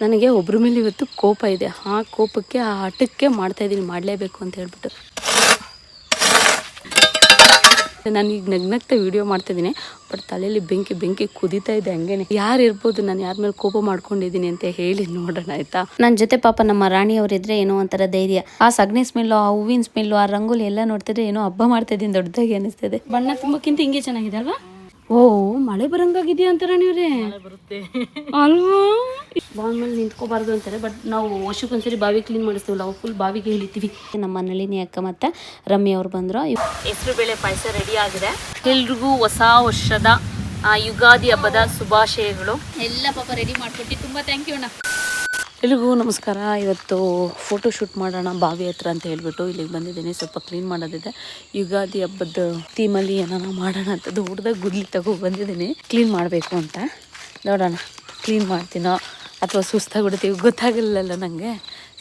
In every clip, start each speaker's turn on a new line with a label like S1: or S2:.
S1: ನನಗೆ ಒಬ್ಬರ ಮೇಲೆ ಇವತ್ತು ಕೋಪ ಇದೆ. ಆ ಕೋಪಕ್ಕೆ ಆ ಹಠಕ್ಕೆ ಮಾಡ್ತಾಯಿದ್ದೀನಿ, ಮಾಡಲೇಬೇಕು ಅಂತ ಹೇಳ್ಬಿಟ್ಟು. ನಾನು ಈಗ ನಗ್ನಗ್ತಾ ವಿಡಿಯೋ ಮಾಡ್ತಾಯಿದ್ದೀನಿ, ಬಟ್ ತಲೆಯಲ್ಲಿ ಬೆಂಕಿ ಕುದೀತಾ ಇದೆ ಹಂಗೇನೆ. ಯಾರು ಇರ್ಬೋದು ನಾನು ಯಾರ ಮೇಲೆ ಕೋಪ ಮಾಡ್ಕೊಂಡಿದ್ದೀನಿ ಅಂತ ಹೇಳಿ ನೋಡೋಣ ಆಯ್ತಾ. ನನ್ನ ಜೊತೆ ಪಾಪ ನಮ್ಮ ರಾಣಿಯವರಿದ್ರೆ ಏನೋ ಒಂಥರ ಧೈರ್ಯ. ಆ ಸಗಣಿ ಸ್ಮೆಲ್ಲು, ಆ ಹೂವಿನ ಸ್ಮೆಲ್ಲು, ಆ ರಂಗೋಲಿ ಎಲ್ಲ ನೋಡ್ತಿದ್ರೆ ಏನೋ ಹಬ್ಬ ಮಾಡ್ತಾ ಇದ್ದೀನಿ ದೊಡ್ಡದಾಗಿ ಅನಿಸ್ತಿದೆ. ಬಣ್ಣ ತುಂಬಕ್ಕಿಂತ ಹಿಂಗೆ ಚೆನ್ನಾಗಿದೆ ಅಲ್ವಾ? ಓ, ಮಳೆ ಬರಂಗಾಗಿದೆಯಾ ಅಂತ ರಾಣಿಯವ್ರೆ? ಅಲ್ವಾ? ಬಾವಿ ಮೇಲೆ ನಿಂತ್ಕೋಬಾರ್ದು ಅಂತಾರೆ, ಬಟ್ ನಾವು ವರ್ಷಕ್ಕೊಂದ್ಸರಿ ಬಾವಿ ಕ್ಲೀನ್ ಮಾಡಿಸ್ತೀವಲ್ಲ, ಅವು ಫುಲ್ ಬಾವಿಗೆ ಇಳಿತೀವಿ. ನಮ್ಮ ನಳಿನಿ ಅಕ್ಕ ಮತ್ತು ರಮ್ಯ ಅವ್ರು ಬಂದರು. ಹೆಸರು ಬೇಳೆ ಪಾಯಸ ರೆಡಿ ಆಗಿದೆ. ಎಲ್ರಿಗೂ ಹೊಸ ವರ್ಷದ ಯುಗಾದಿ ಹಬ್ಬದ ಶುಭಾಶಯಗಳು. ಎಲ್ಲ ಪಾಪ ರೆಡಿ ಮಾಡಿಕೊಟ್ಟು ತುಂಬ ಥ್ಯಾಂಕ್ ಯು ಅಣ್ಣ. ಎಲ್ರಿಗೂ ನಮಸ್ಕಾರ. ಇವತ್ತು ಫೋಟೋ ಶೂಟ್ ಮಾಡೋಣ ಬಾವಿ ಹತ್ರ ಅಂತ ಹೇಳ್ಬಿಟ್ಟು ಇಲ್ಲಿಗೆ ಬಂದಿದ್ದೀನಿ. ಸ್ವಲ್ಪ ಕ್ಲೀನ್ ಮಾಡೋದಿದೆ. ಯುಗಾದಿ ಹಬ್ಬದ ಥೀಮಲ್ಲಿ ಏನಾರ ಮಾಡೋಣ ಅಂತ ದೊಡ್ಡದಾಗಿ ಗುದ್ಲಿ ತಗೋ ಬಂದಿದ್ದೀನಿ. ಕ್ಲೀನ್ ಮಾಡಬೇಕು ಅಂತ ನೋಡೋಣ, ಕ್ಲೀನ್ ಮಾಡ್ತೀನೋ ಅಥವಾ ಸುಸ್ತಾಗ್ಬಿಡ್ತೀವಿ ಗೊತ್ತಾಗಲಿಲ್ಲ ನನಗೆ.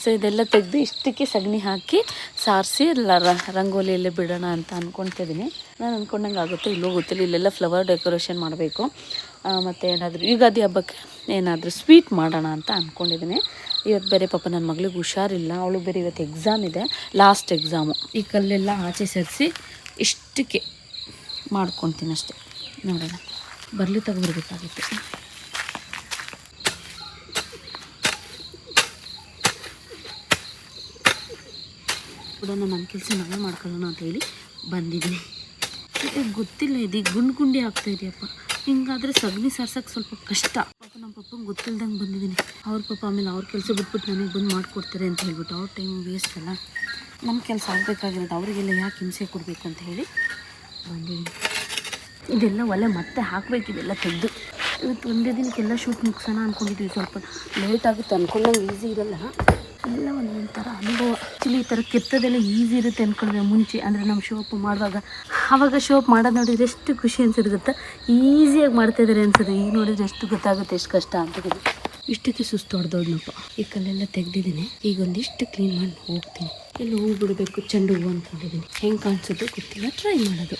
S1: ಸೊ ಇದೆಲ್ಲ ತೆಗೆದು ಇಷ್ಟಕ್ಕೆ ಸಗಣಿ ಹಾಕಿ ಸಾರಿಸಿ ರಂಗೋಲಿಯಲ್ಲೇ ಬಿಡೋಣ ಅಂತ ಅಂದ್ಕೊತಿದ್ದೀನಿ. ನಾನು ಅಂದ್ಕೊಂಡಂಗೆ ಆಗುತ್ತೆ ಇಲ್ಲೋ ಗೊತ್ತಿಲ್ಲ. ಇಲ್ಲೆಲ್ಲ ಫ್ಲವರ್ ಡೆಕೋರೇಷನ್ ಮಾಡಬೇಕು, ಮತ್ತು ಏನಾದರೂ ಯುಗಾದಿ ಹಬ್ಬಕ್ಕೆ ಏನಾದರೂ ಸ್ವೀಟ್ ಮಾಡೋಣ ಅಂತ ಅಂದ್ಕೊಂಡಿದ್ದೀನಿ. ಇವತ್ತು ಬೇರೆ ಪಾಪ ನನ್ನ ಮಗಳಿಗೆ ಹುಷಾರಿಲ್ಲ, ಅವಳು ಬೇರೆ ಇವತ್ತು ಎಕ್ಸಾಮ್ ಇದೆ, ಲಾಸ್ಟ್ ಎಕ್ಸಾಮು. ಈ ಕಲ್ಲೆಲ್ಲ ಆಚೆ ಸರಿಸಿ ಇಷ್ಟಕ್ಕೆ ಮಾಡ್ಕೊತೀನಿ ಅಷ್ಟೇ. ನೋಡೋಣ, ಬರಲಿ ತಗೊಬರ್ಬೇಕಾಗಿತ್ತು. ಕೂಡ ನನ್ನ ಕೆಲಸ ನಾವೇ ಮಾಡ್ಕೊಳ್ಳೋಣ ಅಂತ ಹೇಳಿ ಬಂದಿದ್ದೀನಿ. ಗೊತ್ತಿಲ್ಲ, ಇದು ಗುಂಡಿ ಆಗ್ತಾ ಇದೆಯಪ್ಪ. ಹಿಂಗಾದರೆ ಸಗಣಿ ಸಾರ್ಸೋಕ್ಕೆ ಸ್ವಲ್ಪ ಕಷ್ಟ. ಪಾಪ ನಮ್ಮ ಪಪ್ಪಂಗೆ ಗೊತ್ತಿಲ್ದಂಗೆ ಬಂದಿದ್ದೀನಿ. ಅವ್ರ ಪಾಪ ಆಮೇಲೆ ಅವ್ರ ಕೆಲಸ ಬಿಟ್ಬಿಟ್ಟು ನನಗೆ ಬಂದು ಮಾಡಿಕೊಡ್ತಾರೆ ಅಂತ ಹೇಳ್ಬಿಟ್ಟು ಅವ್ರ ಟೈಮ್ ವೇಸ್ಟ್ ಅಲ್ಲ. ನಮ್ಮ ಕೆಲಸ ಆಗಬೇಕಾಗಿರೋದು ಅವರಿಗೆಲ್ಲ ಯಾಕೆ ಹಿಂಸೆ ಕೊಡಬೇಕು ಅಂತ ಹೇಳಿ ಬಂದಿದ್ದೀನಿ. ಇದೆಲ್ಲ ಒಲೆ ಮತ್ತೆ ಹಾಕಬೇಕಿದೆಲ್ಲ ತೆಗೆದು. ಇವತ್ತು ಒಂದೇ ದಿನಕ್ಕೆಲ್ಲ ಶೂಟ್ ಮುಗಿಸೋಣ ಅಂದ್ಕೊಂಡಿದ್ದೀವಿ. ಸ್ವಲ್ಪ ಲೇಟ್ ಆಗುತ್ತೆ ಅಂದ್ಕೊಂಡಂಗೆ ಈಸಿ ಇರಲ್ಲ. ಎಲ್ಲ ಒಂದೊಂಥರ ಅನುಭವ. ಆ್ಯಕ್ಚುಲಿ ಈ ಥರ ಕೆತ್ತದೆಲ್ಲ ಈಸಿ ಇರುತ್ತೆ ಅಂದ್ಕೊಂಡ್ರೆ ಮುಂಚೆ, ಅಂದರೆ ನಮ್ಮ ಶೋಪ್ ಮಾಡುವಾಗ ಆವಾಗ ಶೋಪ್ ಮಾಡೋದು ನೋಡಿದ್ರೆ ಎಷ್ಟು ಖುಷಿ ಅನ್ಸಿರುತ್ತೆ, ಈಸಿಯಾಗಿ ಮಾಡ್ತಾಯಿದ್ದಾರೆ ಅನ್ಸುತ್ತೆ. ಈಗ ನೋಡಿದ್ರೆ ಎಷ್ಟು ಗೊತ್ತಾಗುತ್ತೆ ಎಷ್ಟು ಕಷ್ಟ ಅಂತ. ಇಷ್ಟಕ್ಕೆ ಸುಸ್ತು ಹೊಡೆದೋದ್ನಪ್ಪ. ಈ ಕಲ್ಲೆಲ್ಲ ತೆಗೆದಿದ್ದೀನಿ. ಈಗ ಒಂದಿಷ್ಟು ಕ್ಲೀನ್ ಮಾಡಿ ಹೋಗ್ತೀನಿ. ಎಲ್ಲ ಹೂವು ಬಿಡಬೇಕು, ಚೆಂಡು ಹೂವು ಅಂದ್ಕೊಂಡಿದ್ದೀನಿ. ಹೆಂಗೆ ಕಾಣಿಸುತ್ತೆ ಗೊತ್ತಿಲ್ಲ, ಟ್ರೈ ಮಾಡೋದು.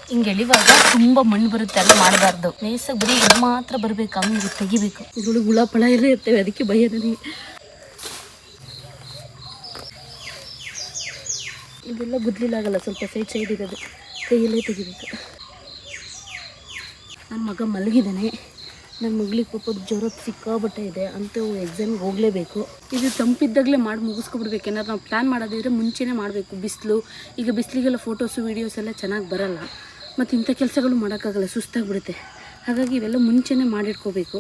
S1: ಹಿಂಗೆ ಎಳಿವಾಗ ತುಂಬ ಮಣ್ಣು ಬರುತ್ತೆ, ಎಲ್ಲ ಮಾಡಬಾರ್ದು. ನೇಸಾಗಿ ಬರೀ ಇದು ಮಾತ್ರ ಬರಬೇಕು, ಹಂಗೆ ತೆಗಿಬೇಕು. ಇದ್ರೊಳಗೆ ಹುಳ ಪಳ ಎಲ್ಲ ಇರ್ತೇವೆ, ಅದಕ್ಕೆ ಭಯ ನನಗೆ. ಇದೆಲ್ಲ ಗುದ್ಲಿಲಾಗಲ್ಲ, ಸ್ವಲ್ಪ ಸೈಡ್ ಇರೋದು ಕೈಯಲ್ಲೇ ತೆಗಿಬೇಕು. ನನ್ನ ಮಗ ಮಲಗಿದ್ದಾನೆ. ನನ್ನ ಮಗಳಿಗೆ ಪಾಪ ಜ್ವರ ಸಿಕ್ಕಾಬಟ್ಟೆ ಇದೆ, ಅಂತೂ ಎಕ್ಸಾಮಿಗೆ ಹೋಗಲೇಬೇಕು. ಇದು ತಂಪಿದ್ದಾಗಲೇ ಮಾಡಿ ಮುಗಿಸ್ಕೊಬಿಡ್ಬೇಕು. ಏನಾದ್ರು ನಾವು ಪ್ಲ್ಯಾನ್ ಮಾಡೋದಿದ್ರೆ ಮುಂಚೆನೇ ಮಾಡಬೇಕು. ಬಿಸಿಲು, ಈಗ ಬಿಸಿಲಿಗೆಲ್ಲ ಫೋಟೋಸು ವೀಡಿಯೋಸ್ ಎಲ್ಲ ಚೆನ್ನಾಗಿ ಬರಲ್ಲ, ಮತ್ತು ಇಂಥ ಕೆಲಸಗಳು ಮಾಡೋಕ್ಕಾಗಲ್ಲ, ಸುಸ್ತಾಗ್ಬಿಡುತ್ತೆ. ಹಾಗಾಗಿ ಇವೆಲ್ಲ ಮುಂಚೆನೇ ಮಾಡಿಟ್ಕೋಬೇಕು.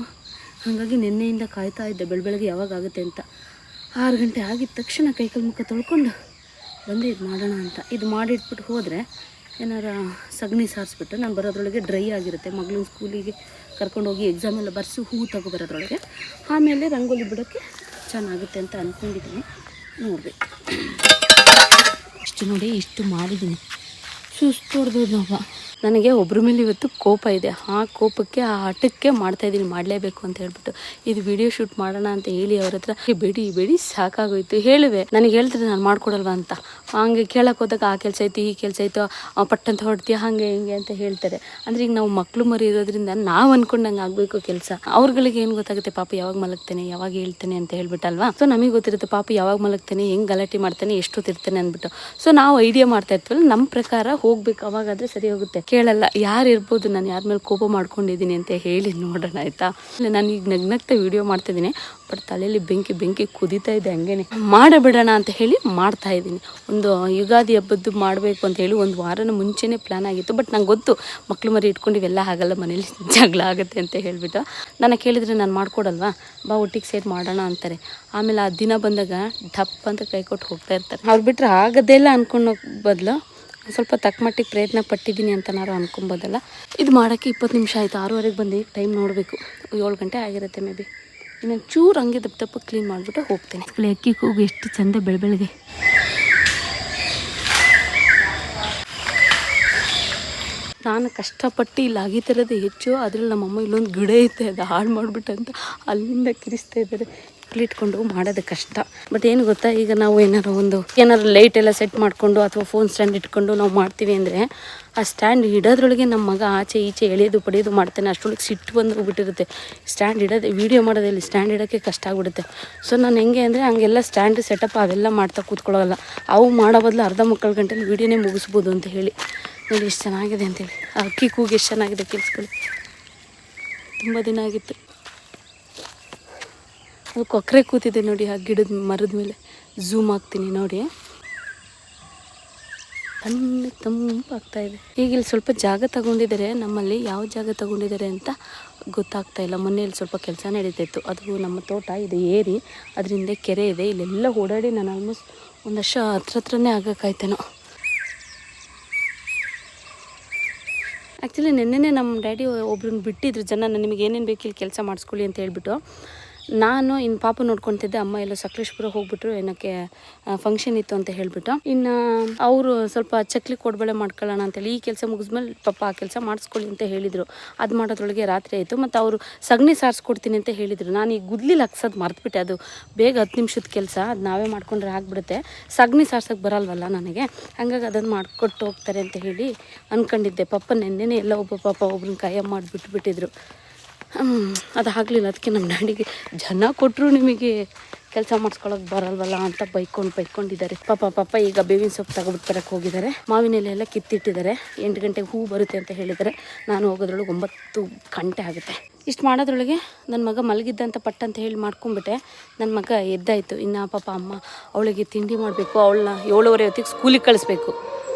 S1: ಹಾಗಾಗಿ ನಿನ್ನೆಯಿಂದ ಕಾಯ್ತಾ ಇದ್ದೆ ಬೆಳಗ್ಗೆ ಯಾವಾಗ ಆಗುತ್ತೆ ಅಂತ. 6 ಗಂಟೆ ಆಗಿದ ತಕ್ಷಣ ಕೈಕಾಲು ಮುಖ ತೊಳ್ಕೊಂಡು ಬಂದು ಇದು ಮಾಡೋಣ ಅಂತ. ಇದು ಮಾಡಿಟ್ಬಿಟ್ಟು ಹೋದರೆ ಏನಾರ ಸಗಣಿ ಸಾರಿಸ್ಬಿಟ್ಟು ನಾನು ಬರೋದ್ರೊಳಗೆ ಡ್ರೈ ಆಗಿರುತ್ತೆ. ಮಗಳನ್ನ ಸ್ಕೂಲಿಗೆ ಕರ್ಕೊಂಡೋಗಿ ಎಕ್ಸಾಮೆಲ್ಲ ಬರ್ಸಿ ಹೂವು ತಗೊಬರೋದ್ರೊಳಗೆ ಆಮೇಲೆ ರಂಗೋಲಿ ಬಿಡೋಕ್ಕೆ ಚೆನ್ನಾಗುತ್ತೆ ಅಂತ ಅಂದ್ಕೊಂಡಿದ್ದೀನಿ. ನೋಡಬೇಕು. ಇಷ್ಟು ನೋಡಿ, ಇಷ್ಟು ಮಾಡಿದ್ದೀನಿ. ಸುಸ್ತು ಹೊಡೆದಪ್ಪ. ನನಗೆ ಒಬ್ಬರ ಮೇಲೆ ಇವತ್ತು ಕೋಪ ಇದೆ. ಆ ಕೋಪಕ್ಕೆ ಆ ಹಠಕ್ಕೆ ಮಾಡ್ತಾಯಿದ್ದೀನಿ, ಮಾಡಲೇಬೇಕು ಅಂತ ಹೇಳ್ಬಿಟ್ಟು. ಇದು ವಿಡಿಯೋ ಶೂಟ್ ಮಾಡೋಣ ಅಂತ ಹೇಳಿ ಅವ್ರ ಹತ್ರ ಬೇಡಿ ಸಾಕಾಗೋಯ್ತು. ಹೇಳುವೆ, ನನಗೆ ಹೇಳ್ತಾರೆ ನಾನು ಮಾಡ್ಕೊಡಲ್ವ ಅಂತ. ಹಂಗೆ ಕೇಳಕ್ಕೆ ಹೋದಾಗ ಆ ಕೆಲಸ ಐತಿ, ಈ ಕೆಲಸ ಆಯಿತು, ಪಟ್ಟಂತ ಹೊಡ್ತೀಯ, ಹಾಗೆ ಹಿಂಗೆ ಅಂತ ಹೇಳ್ತಾರೆ. ಅಂದರೆ ಈಗ ನಾವು ಮಕ್ಕಳು ಮರಿ ಇರೋದ್ರಿಂದ ನಾವು ಅಂದ್ಕೊಂಡಂಗೆ ಆಗಬೇಕು ಕೆಲಸ. ಅವ್ರಗಳಿಗೆ ಏನು ಗೊತ್ತಾಗುತ್ತೆ ಪಾಪ ಯಾವಾಗ ಮಲಗ್ತಾನೆ, ಯಾವಾಗ ಹೇಳ್ತಾನೆ ಅಂತ ಹೇಳ್ಬಿಟ್ಟಲ್ವಾ. ಸೊ ನಮಗೆ ಗೊತ್ತಿರುತ್ತೆ ಪಾಪ ಯಾವಾಗ ಮಲಗ್ತಾನೆ, ಹೆಂಗೆ ಗಲಾಟೆ ಮಾಡ್ತಾನೆ, ಎಷ್ಟೊತ್ತಿರ್ತಾನೆ ಅಂದ್ಬಿಟ್ಟು. ಸೊ ನಾವು ಐಡಿಯಾ ಮಾಡ್ತಾ ಇರ್ತೀವಲ್ಲ, ನಮ್ಮ ಪ್ರಕಾರ ಹೋಗ್ಬೇಕು, ಅವಾಗಾದರೆ ಸರಿ ಹೋಗುತ್ತೆ. ಕೇಳಲ್ಲ, ಯಾರು ಇರ್ಬೋದು ನಾನು ಯಾರ ಮೇಲೆ ಕೋಪ ಮಾಡ್ಕೊಂಡಿದ್ದೀನಿ ಅಂತ ಹೇಳಿ ನೋಡೋಣ ಆಯಿತಾ. ನಾನು ಈಗ ನಗ್ನಗ್ತಾ ವಿಡಿಯೋ ಮಾಡ್ತಾಯಿದ್ದೀನಿ, ಬಟ್ ತಲೆಯಲ್ಲಿ ಬೆಂಕಿ ಕುದೀತಾ ಇದೆ ಹಂಗೇನೆ. ಮಾಡಬಿಡೋಣ ಅಂತ ಹೇಳಿ ಮಾಡ್ತಾ ಇದ್ದೀನಿ. ಒಂದು ಯುಗಾದಿ ಹಬ್ಬದ್ದು ಮಾಡಬೇಕು ಅಂತ ಹೇಳಿ ಒಂದು ವಾರನ ಮುಂಚೆನೇ ಪ್ಲ್ಯಾನ್ ಆಗಿತ್ತು. ಬಟ್ ನಂಗೆ ಗೊತ್ತು ಮಕ್ಳು ಮರಿ ಇಟ್ಕೊಂಡು ಇವೆಲ್ಲ ಆಗಲ್ಲ, ಮನೇಲಿ ಜಗಳ ಆಗುತ್ತೆ ಅಂತ ಹೇಳ್ಬಿಟ್ಟು. ನಾನು ಕೇಳಿದರೆ ನಾನು ಮಾಡ್ಕೊಡಲ್ವಾ, ಬಾ ಒಟ್ಟಿಗೆ ಸೇರಿ ಮಾಡೋಣ ಅಂತಾರೆ. ಆಮೇಲೆ ಆ ದಿನ ಬಂದಾಗ ಧಪ್ ಅಂತ ಕೈ ಕೊಟ್ಟು ಹೋಗ್ತಾ ಇರ್ತಾರೆ. ಅವ್ರು ಬಿಟ್ಟರೆ ಆಗೋದೇ ಇಲ್ಲ ಅಂದ್ಕೊಂಡು ಬದಲು ಸ್ವಲ್ಪ ತಕ್ಕ ಮಟ್ಟಿಗೆ ಪ್ರಯತ್ನ ಪಟ್ಟಿದ್ದೀನಿ ಅಂತನಾರು ಅಂದ್ಕೊಬೋದಲ್ಲ. ಇದು ಮಾಡೋಕ್ಕೆ 20 ನಿಮಿಷ ಆಯಿತು. 6:30ಗೆ ಬಂದು ಟೈಮ್ ನೋಡಬೇಕು, 7 ಗಂಟೆ ಆಗಿರುತ್ತೆ ಮೇ ಬಿ. ಇನ್ನೊಂದು ಚೂರು ಹಂಗೆ ದಪ್ಪ ಕ್ಲೀನ್ ಮಾಡಿಬಿಟ್ಟು ಹೋಗ್ತೀನಿ. ಅಕ್ಕಿ ಕೂಗು ಎಷ್ಟು ಚೆಂದ ಬೆಳಗ್ಗೆ. ನಾನು ಕಷ್ಟಪಟ್ಟು ಇಲ್ಲಿ ಆಗಿತಿರೋದು ಹೆಚ್ಚು. ಅದ್ರಲ್ಲಿ ನಮ್ಮಮ್ಮ ಇಲ್ಲೊಂದು ಗಿಡ ಐತೆ ಅದು ಹಾಳು ಮಾಡಿಬಿಟ್ಟೆ ಅಂತ ಅಲ್ಲಿಂದ ಕಿರಿಸ್ತಾ ಇದ್ದಾರೆ. ಇಟ್ಕೊಂಡು ಮಾಡೋದು ಕಷ್ಟ. ಬಟ್ ಏನು ಗೊತ್ತಾ, ಈಗ ನಾವು ಏನಾರು ಲೈಟ್ ಎಲ್ಲ ಸೆಟ್ ಮಾಡಿಕೊಂಡು ಅಥವಾ ಫೋನ್ ಸ್ಟ್ಯಾಂಡ್ ಇಟ್ಕೊಂಡು ನಾವು ಮಾಡ್ತೀವಿ ಅಂದರೆ ಆ ಸ್ಟ್ಯಾಂಡ್ ಇಡೋದ್ರೊಳಗೆ ನಮ್ಮ ಮಗ ಆಚೆ ಈಚೆ ಎಳೆಯೋದು ಪಡೆಯೋದು ಮಾಡ್ತಾನೆ. ಅಷ್ಟರೊಳಗೆ ಸಿಟ್ಟು ಬಂದು ಹೋಗ್ಬಿಟ್ಟಿರುತ್ತೆ. ಸ್ಟ್ಯಾಂಡ್ ಇಡೋದು ವೀಡಿಯೋ ಮಾಡೋದಲ್ಲಿ ಸ್ಟ್ಯಾಂಡ್ ಇಡೋಕ್ಕೆ ಕಷ್ಟ ಆಗ್ಬಿಡುತ್ತೆ. ಸೊ ನಾನು ಹೆಂಗೆ ಅಂದರೆ ಹಂಗೆಲ್ಲ ಸ್ಟ್ಯಾಂಡ್ ಸೆಟಪ್ ಅವೆಲ್ಲ ಮಾಡ್ತಾ ಕೂತ್ಕೊಳ್ಳೋಲ್ಲ. ಅವು ಮಾಡೋ ಬದಲು ಅರ್ಧ ಮುಕ್ಕಾಲು ಗಂಟೆಲಿ ವೀಡಿಯೋನೇ ಮುಗಿಸ್ಬೋದು ಅಂತ ಹೇಳಿ. ನೋಡಿ ಎಷ್ಟು ಚೆನ್ನಾಗಿದೆ ಅಂತೇಳಿ. ಆ ಅಕ್ಕಿ ಕೂಗಿ ಎಷ್ಟು ಚೆನ್ನಾಗಿದೆ ಕೇಳಿಸ್ಕೊಳ್ಳಿ. ತುಂಬ ದಿನ ಆಗಿತ್ತು. ಅದು ಕೊಕ್ಕರೆ ಕೂತಿದೆ ನೋಡಿ ಆ ಗಿಡದ ಮರದ ಮೇಲೆ. ಝೂಮ್ ಆಗ್ತೀನಿ ನೋಡಿ. ತಣ್ಣಗೆ ತಂಪಾಗ್ತಾಯಿದೆ. ಈಗ ಇಲ್ಲಿ ಸ್ವಲ್ಪ ಜಾಗ ತಗೊಂಡಿದ್ದಾರೆ. ನಮ್ಮಲ್ಲಿ ಯಾವ ಜಾಗ ತಗೊಂಡಿದ್ದಾರೆ ಅಂತ ಗೊತ್ತಾಗ್ತಾ ಇಲ್ಲ. ಮೊನ್ನೆಯಲ್ಲಿ ಸ್ವಲ್ಪ ಕೆಲಸ ನಡೀತಾಯಿತ್ತು. ಅದು ನಮ್ಮ ತೋಟ ಇದು ಏರಿ, ಅದರಿಂದ ಕೆರೆ ಇದೆ. ಇಲ್ಲೆಲ್ಲ ಓಡಾಡಿ ನಾನು ಆಲ್ಮೋಸ್ಟ್ ಒಂದು ವರ್ಷ ಹತ್ರನೇ ಆಗೋಕ್ಕಾಯ್ತೇನೋ. ಆ್ಯಕ್ಚುಲಿ ನೆನ್ನೆನೇ ನಮ್ಮ ಡ್ಯಾಡಿ ಒಬ್ರನ್ನ ಬಿಟ್ಟಿದ್ರು ಜನ, ನಿಮಗೆ ಏನೇನು ಬೇಕು ಇಲ್ಲಿ ಕೆಲಸ ಮಾಡಿಸ್ಕೊಳ್ಳಿ ಅಂತ ಹೇಳ್ಬಿಟ್ಟು. ನಾನು ಇನ್ನು ಪಾಪ ನೋಡ್ಕೊತಿದ್ದೆ. ಅಮ್ಮ ಎಲ್ಲ ಸಕಲೇಶ್ಪುರ ಹೋಗ್ಬಿಟ್ರು, ಏನಕ್ಕೆ ಫಂಕ್ಷನ್ ಇತ್ತು ಅಂತ ಹೇಳ್ಬಿಟ್ಟು. ಇನ್ನು ಅವರು ಸ್ವಲ್ಪ ಚಕ್ಲಿ ಕೋಡ್ಬಳೆ ಮಾಡ್ಕೊಳ್ಳೋಣ ಅಂತೇಳಿ ಈ ಕೆಲಸ ಮುಗಿದ್ಮೇಲೆ ಪಾಪ ಆ ಕೆಲಸ ಮಾಡಿಸ್ಕೊಳ್ಳಿ ಅಂತ ಹೇಳಿದರು. ಅದು ಮಾಡೋದ್ರೊಳಗೆ ರಾತ್ರಿ ಆಯಿತು. ಮತ್ತು ಅವರು ಸಗಣಿ ಸಾರಿಸ್ಕೊಡ್ತೀನಿ ಅಂತ ಹೇಳಿದರು. ನಾನು ಈ ಗುದ್ಲಿಲಿ ಹಾಕ್ಸೋದು ಮರ್ತುಬಿಟ್ಟೆ. ಅದು ಬೇಗ 10 ನಿಮಿಷದ ಕೆಲಸ, ಅದು ನಾವೇ ಮಾಡ್ಕೊಂಡ್ರೆ ಆಗಿಬಿಡುತ್ತೆ. ಸಗಣಿ ಸಾರ್ಸೋಕ್ಕೆ ಬರಲ್ವಲ್ಲ ನನಗೆ, ಹಾಗಾಗಿ ಅದನ್ನು ಮಾಡಿಕೊಟ್ಟು ಹೋಗ್ತಾರೆ ಅಂತ ಹೇಳಿ ಅಂದ್ಕೊಂಡಿದ್ದೆ. ಪಾಪ ನೆನ್ನೆನೇ ಎಲ್ಲ ಒಬ್ಬರನ್ನ ಕಾಯಂ ಮಾಡಿಬಿಟ್ಬಿಟ್ಟಿದ್ರು. ಅದು ಆಗಲಿಲ್ಲ. ಅದಕ್ಕೆ ನಮ್ಮ ಡ್ಯಾಡಿಗೆ ಜನ ಕೊಟ್ಟರು ನಿಮಗೆ ಕೆಲಸ ಮಾಡಿಸ್ಕೊಳಕ್ಕೆ ಬರಲ್ವಲ್ಲ ಅಂತ ಬೈಕೊಂಡಿದ್ದಾರೆ. ಪಾಪ ಈಗ ಬೇವಿನ ಸೊಪ್ಪು ತಗೊಬಿಟ್ಟು ಬರೋಕ್ಕೆ ಹೋಗಿದ್ದಾರೆ. ಮಾವಿನ ಎಲೆ ಎಲ್ಲ ಕಿತ್ತಿಟ್ಟಿದ್ದಾರೆ. 8 ಗಂಟೆಗೆ ಹೂ ಬರುತ್ತೆ ಅಂತ ಹೇಳಿದ್ದಾರೆ. ನಾನು ಹೋಗೋದ್ರೊಳಗೆ 9 ಗಂಟೆ ಆಗುತ್ತೆ. ಇಷ್ಟು ಮಾಡೋದ್ರೊಳಗೆ ನನ್ನ ಮಗ ಮಲಗಿದ್ದಂತ ಪಟ್ಟಂತ ಹೇಳಿ ಮಾಡ್ಕೊಂಬಿಟ್ಟೆ. ನನ್ನ ಮಗ ಎದ್ದಾಯಿತು. ಇನ್ನು ಪಾಪ ಅಮ್ಮ ಅವಳಿಗೆ ತಿಂಡಿ ಮಾಡಬೇಕು. ಅವಳನ್ನ 7:30 ಹೊತ್ತಿಗೆ ಸ್ಕೂಲಿಗೆ ಕಳಿಸ್ಬೇಕು.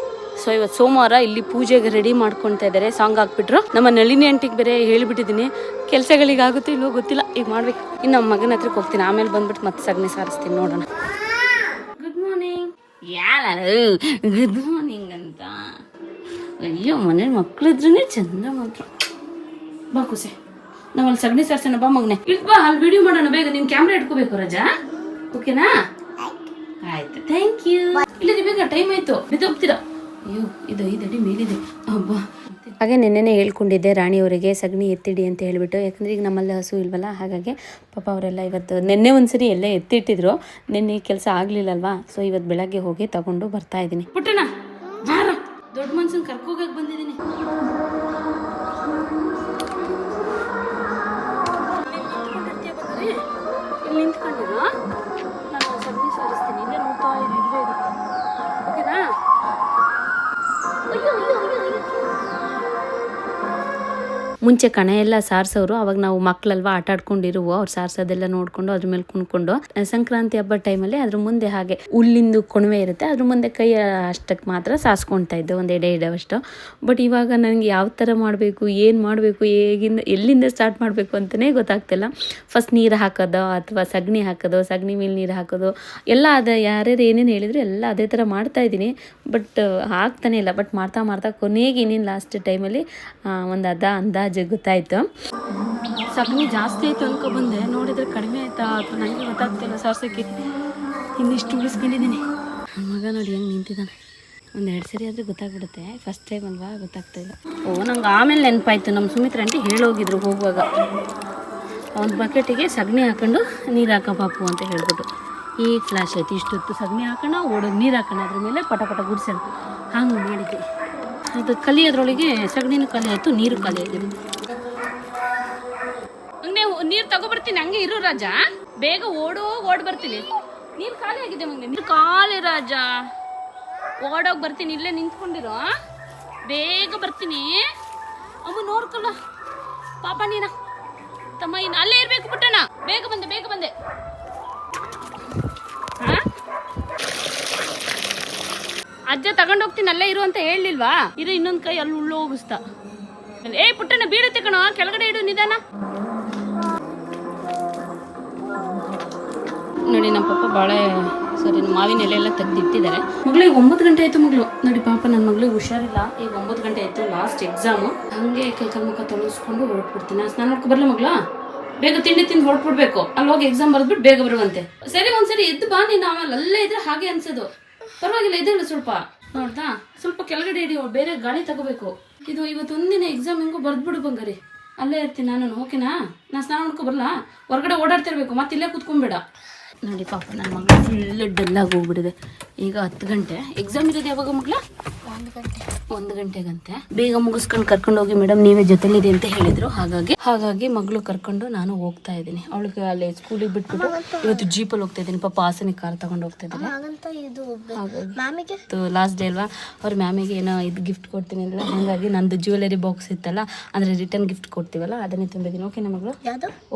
S1: ಸೊ ಇವತ್ತು ಸೋಮವಾರ. ಇಲ್ಲಿ ಪೂಜೆಗೆ ರೆಡಿ ಮಾಡ್ಕೊತಾ ಇದ್ದಾರೆ. ಸಾಂಗ್ ಹಾಕ್ಬಿಟ್ರು. ನಮ್ಮ ನಳಿನಿ ಆಂಟಿಗೆ ಬೇರೆ ಹೇಳಿಬಿಟ್ಟಿದ್ದೀನಿ. ಕೆಲಸಗಳಿಗೆ ಆಗುತ್ತೆ ಇಲ್ವೋ ಗೊತ್ತಿಲ್ಲ, ಈಗ ಮಾಡ್ಬೇಕು. ಇನ್ನು ನಮ್ಮ ಮಗನ ಹತ್ರಕ್ಕೆ ಹೋಗ್ತೀನಿ. ಆಮೇಲೆ ಬಂದ್ಬಿಟ್ಟು ಮತ್ತೆ ಸಗಣಿ ಸಾರಿಸ್ತೀನಿ, ನೋಡೋಣ. Good morning. ಯಾರು ಗುಡ್ ಮಾರ್ನಿಂಗ್ ಅಂತ? ಅಯ್ಯೋ, ಮನೆ ಮಕ್ಕಳಿದ್ರೇ ಚಂದ ಮಾತ್ರ. ಬಾ ಕುಸೆ, ನಾವಲ್ಲಿ ಸಗಣಿ ಸಾರಿಸೋಣ. ಬಾ ಮಗನೆ, ಬಾ ಅಲ್ಲಿ ವಿಡಿಯೋ ಮಾಡೋಣ. ಬೇಗ ನೀನು ಕ್ಯಾಮ್ರಾ ಇಟ್ಕೋಬೇಕು ರಜಾ, ಓಕೆನಾ? ಆಯ್ತು, ಥ್ಯಾಂಕ್ ಯು. ಇಲ್ಲ ಬೇಗ ಟೈಮ್ ಆಯ್ತು, ಬಿದ್ದೋಗ್ತೀರಾ. ಅಯ್ಯೋ, ಇದು 5 ಅಡಿ ಮೇಲಿದೆ. ಹಬ್ಬ. ಹಾಗೆ ನೆನ್ನೆನೇ ಹೇಳ್ಕೊಂಡಿದ್ದೆ ರಾಣಿಯವರಿಗೆ ಸಗಣಿ ಎತ್ತಿಡಿ ಅಂತ ಹೇಳಿಬಿಟ್ಟು. ಯಾಕಂದರೆ ಈಗ ನಮ್ಮಲ್ಲಿ ಹಸು ಇಲ್ವಲ್ಲ, ಹಾಗಾಗಿ ಪಾಪ ಅವರೆಲ್ಲ ಇವತ್ತು ನೆನ್ನೆ ಒಂದ್ಸರಿ ಎಲ್ಲ ಎತ್ತಿಟ್ಟಿದ್ರು. ನೆನ್ನೆ ಕೆಲಸ ಆಗಲಿಲ್ಲಲ್ವಾ, ಸೊ ಇವತ್ತು ಬೆಳಗ್ಗೆ ಹೋಗಿ ತಗೊಂಡು ಬರ್ತಾ ಇದ್ದೀನಿ. ಪುಟ್ಟಣ ಬಾರ, ದೊಡ್ಡ ಮನ್ಸನ್ ಕರ್ಕೋಗಕ್ಕೆ ಬಂದಿದ್ದೀನಿ. ಇಲ್ಲಿ ನಿಂತ್ಕೊಂಡಿರು, ನಾನು ಸಗಣಿ ಸಾರಿಸ್ತೀನಿ. ಇಲ್ಲೇ ನೋಡ್ತಾ ಇದ್ವಿ, ಓಕೆನಾ? ಮುಂಚೆ ಕಣೆ ಎಲ್ಲ ಸಾರಿಸೋರು. ಅವಾಗ ನಾವು ಮಕ್ಕಳಲ್ವಾ ಆಟ ಆಡ್ಕೊಂಡಿರುವ, ಅವ್ರು ಸಾರಿಸೋದೆಲ್ಲ ನೋಡ್ಕೊಂಡು ಅದ್ರ ಮೇಲೆ ಕುಣ್ಕೊಂಡು. ಸಂಕ್ರಾಂತಿ ಹಬ್ಬ ಟೈಮಲ್ಲಿ ಅದ್ರ ಮುಂದೆ ಹಾಗೆ ಹುಲ್ಲಿಂದು ಕೊಣವೆ ಇರುತ್ತೆ, ಅದ್ರ ಮುಂದೆ ಕೈ ಅಷ್ಟಕ್ಕೆ ಮಾತ್ರ ಸಾರಿಸ್ಕೊಳ್ತಾ ಇದ್ದೆ, ಒಂದು ಎಡೆವಷ್ಟು. ಬಟ್ ಇವಾಗ ನನಗೆ ಯಾವ ಥರ ಮಾಡಬೇಕು, ಏನು ಮಾಡಬೇಕು, ಎಲ್ಲಿಂದ ಸ್ಟಾರ್ಟ್ ಮಾಡಬೇಕು ಅಂತಲೇ ಗೊತ್ತಾಗ್ತಿಲ್ಲ. ಫಸ್ಟ್ ನೀರು ಹಾಕೋದು ಅಥವಾ ಸಗಣಿ ಹಾಕೋದು, ಸಗಣಿ ಮೇಲೆ ನೀರು ಹಾಕೋದು ಎಲ್ಲ ಅದೇ. ಯಾರ್ಯಾರು ಏನೇನು ಹೇಳಿದ್ರು ಎಲ್ಲ ಅದೇ ಥರ ಮಾಡ್ತಾಯಿದ್ದೀನಿ. ಬಟ್ ಆಗ್ತಾನೆ ಇಲ್ಲ. ಬಟ್ ಮಾಡ್ತಾ ಕೊನೆಗೆ ಇನ್ನೇನು ಲಾಸ್ಟ್ ಟೈಮಲ್ಲಿ ಒಂದು ಅಂದಾಜು ಗೊತ್ತಾಯ್ತು. ಸಗಣಿ ಜಾಸ್ತಿ ಆಯ್ತು ಅನ್ಕೊಬಂದೆ, ನೋಡಿದ್ರೆ ಕಡಿಮೆ ಆಯ್ತಾ ಅಥವಾ ನನಗೆ ಗೊತ್ತಾಗ್ತಿಲ್ಲ ಸಾರ್ಸೋಕ್ಕೆ. ಇನ್ನಿಷ್ಟು ಉಳಿಸ್ಕೊಂಡಿದ್ದೀನಿ. ನನ್ನ ಮಗ ನೋಡಿ ಹೆಂಗೆ ನಿಂತಿದ್ದಾನೆ. 1-2 ಸರಿ ಆದರೆ ಗೊತ್ತಾಗ್ಬಿಡುತ್ತೆ. ಫಸ್ಟ್ ಟೈಮ್ ಅಲ್ವಾ, ಗೊತ್ತಾಗ್ತಾಯಿಲ್ಲ. ನಂಗೆ ಆಮೇಲೆ ನೆನಪಾಯ್ತು, ನಮ್ಮ ಸುಮಿತ್ರ ಆಂಟಿ ಹೇಳೋಗಿದ್ರು ಹೋಗುವಾಗ, ಒಂದು ಬಕೆಟಿಗೆ ಸಗಣಿ ಹಾಕೊಂಡು ನೀರು ಹಾಕೋ ಪಾಪು ಅಂತ ಹೇಳ್ಬಿಟ್ಟು. ಈಗ ಫ್ಲ್ಯಾಶ್ ಆಯ್ತು. ಇಷ್ಟೊತ್ತು ಸಗಣಿ ಹಾಕೋಣ, ಓಡೋದು ನೀರು ಹಾಕೋಣ, ಅದ್ರ ಮೇಲೆ ಪಟ ಗುಡಿಸೋಣ. ಹಂಗೆ ಮಾಡಿದ್ದೆ. ಅದು ಕಲಿಯೋದ್ರೊಳಗೆ ಸಗಣಿನೂ ಖಾಲಿ ಆಯಿತು, ನೀರು ಖಾಲಿ ಆಗಿದೆ. ಹಂಗೆ ನೀರು ತಗೊಬರ್ತೀನಿ, ಹಂಗೆ ಇರು ರಾಜ. ಬೇಗ ಓಡ್ ಬರ್ತೀನಿ. ನೀರು ಖಾಲಿ ಆಗಿದೆ ಮಗನೆ, ನೀರು ಖಾಲಿ ರಾಜ. ಓಡೋಗಿ ಬರ್ತೀನಿ, ಇಲ್ಲೇ ನಿಂತ್ಕೊಂಡಿರೋ. ಬೇಗ ಬರ್ತೀನಿ. ಅಮ್ಮ ನೋಡ್ಕೊಲ್ಲ ಪಾಪ ನೀನ ತಮ್ಮ, ಇನ್ನು ಅಲ್ಲೇ ಇರಬೇಕು ಪುಟ್ಟಣ. ಬೇಗ ಬಂದೆ. ಅಜ್ಜ ತಗೊಂಡೋಗ್ತೀನಿ, ಅಲ್ಲೇ ಇರು ಅಂತ ಹೇಳಲಿಲ್ವಾ? ಇರು, ಇನ್ನೊಂದು ಕೈ ಅಲ್ಲಿ ಹೋಗಿಸ್ತಾ. ಪುಟ್ಟಣ ಬೀಳುತ್ತೆ ಕಣೋ, ಕೆಳಗಡೆ ಇಡು ನಿಧಾನ. ನೋಡಿ ನಮ್ಮ ಪಾಪ ಬಾಳೆ ಮಾವಿನ ಎಲೆ ಎಲ್ಲ ತೆಗೆದಿಟ್ಟಿದ್ದಾರೆ. ಮಗಳಿಗೆ 9 ಗಂಟೆ ಆಯ್ತು ಮಗಳು. ನೋಡಿ ಪಾಪ ನನ್ನ ಮಗಳಿಗೆ ಹುಷಾರಿಲ್ಲ. ಈಗ 9 ಗಂಟೆ ಆಯ್ತು, ಲಾಸ್ಟ್ ಎಕ್ಸಾಮು. ಹಂಗೆ ಕೈಕಾಲು ಮುಖ ತೊಳಗಿಸ್ಕೊಂಡು ಹೊರಟ್ಬಿಡ್ತೀನಿ. ಸ್ನಾನ ಮಾಡ್ಕೊ ಬರ್ಲ ಮಗಳ? ಬೇಗ ತಿಂಡಿ ತಿಂದು ಹೊರಟ್ಬಿಡ್ಬೇಕು. ಅಲ್ಲಿ ಹೋಗಿ ಎಕ್ಸಾಮ್ ಬರೆದ್ಬಿಟ್ಟು ಬೇಗ ಬರುವಂತೆ. ಸರಿ, ಒಂದ್ಸರಿ ಎದ್ದು ಬಾ ನೀನು. ಆಮೇಲೆ ಅಲ್ಲೇ ಇದ್ರೆ ಹಾಗೆ ಅನ್ಸೋದು. ಪರವಾಗಿಲ್ಲ, ಇದೇಳು ಸ್ವಲ್ಪ ನೋಡ್ದಾ, ಸ್ವಲ್ಪ ಕೆಳಗಡೆ ಇಡಿ. ಬೇರೆ ಗಾಡಿ ತಗೋಬೇಕು. ಇದು ಇವತ್ತೊಂದಿನ ಎಕ್ಸಾಮ್ ಹೆಂಗೋ ಬರ್ದ್ಬಿಡು ಬಂಗಾರಿ, ಅಲ್ಲೇ ಇರ್ತೀನಿ ನಾನು. ಓಕೆನಾ? ನಾನು ಸ್ನಾನ ಮಾಡ್ಕೊ ಬರಲ್ಲ, ಹೊರಗಡೆ ಓಡಾಡ್ತಿರ್ಬೇಕು, ಮತ್ತೆ ಇಲ್ಲೇ ಕೂತ್ಕೊಂಡ್ಬೇಡ. ನೋಡಿ ಪಾಪ ನನ್ನ ಮಗಳು ಫುಲ್ ಡಲ್ಲಾಗಿ ಹೋಗ್ಬಿಟ್ಟಿದೆ. ಈಗ 10 ಗಂಟೆ, ಎಕ್ಸಾಮ್ ಇರೋದು ಯಾವಾಗ ಮಗಳ? 1 ಗಂಟೆಗಂತೆ. ಬೇಗ ಮುಗಿಸ್ಕೊಂಡು ಕರ್ಕೊಂಡು ಹೋಗಿ ಮೇಡಮ್, ನೀವೇ ಜೊತೆಲಿದೆ ಅಂತ ಹೇಳಿದ್ರು. ಹಾಗಾಗಿ ಮಗಳು ಕರ್ಕೊಂಡು ನಾನು ಹೋಗ್ತಾ ಇದ್ದೀನಿ. ಅವಳಿಗೆ ಅಲ್ಲಿ ಸ್ಕೂಲಿಗೆ ಬಿಟ್ಬಿಟ್ಟು ಇವತ್ತು ಜೀಪಲ್ಲಿ ಹೋಗ್ತಾ ಇದ್ದೀನಿ. ಪಾಪ ಹಾಸನಿಗೆ ಕಾರ್ ತಗೊಂಡು ಹೋಗ್ತಾ ಇದ್ದೀನಿ. ಹಾಗಾಗಿ ಲಾಸ್ಟ್ ಡೇ ಅಲ್ವಾ, ಅವ್ರ ಮ್ಯಾಮಿಗೆ ಏನೋ ಇದು ಗಿಫ್ಟ್ ಕೊಡ್ತೀನಿ ಅಂದ್ರೆ, ಹಾಗಾಗಿ ನಂದು ಜ್ಯುವೆಲರಿ ಬಾಕ್ಸ್ ಇತ್ತಲ್ಲ, ಅಂದರೆ ರಿಟರ್ನ್ ಗಿಫ್ಟ್ ಕೊಡ್ತೀವಲ್ಲ, ಅದನ್ನೇ ತುಂಬಿದ್ದೀನಿ. ಓಕೆನಾ ಮಗಳು?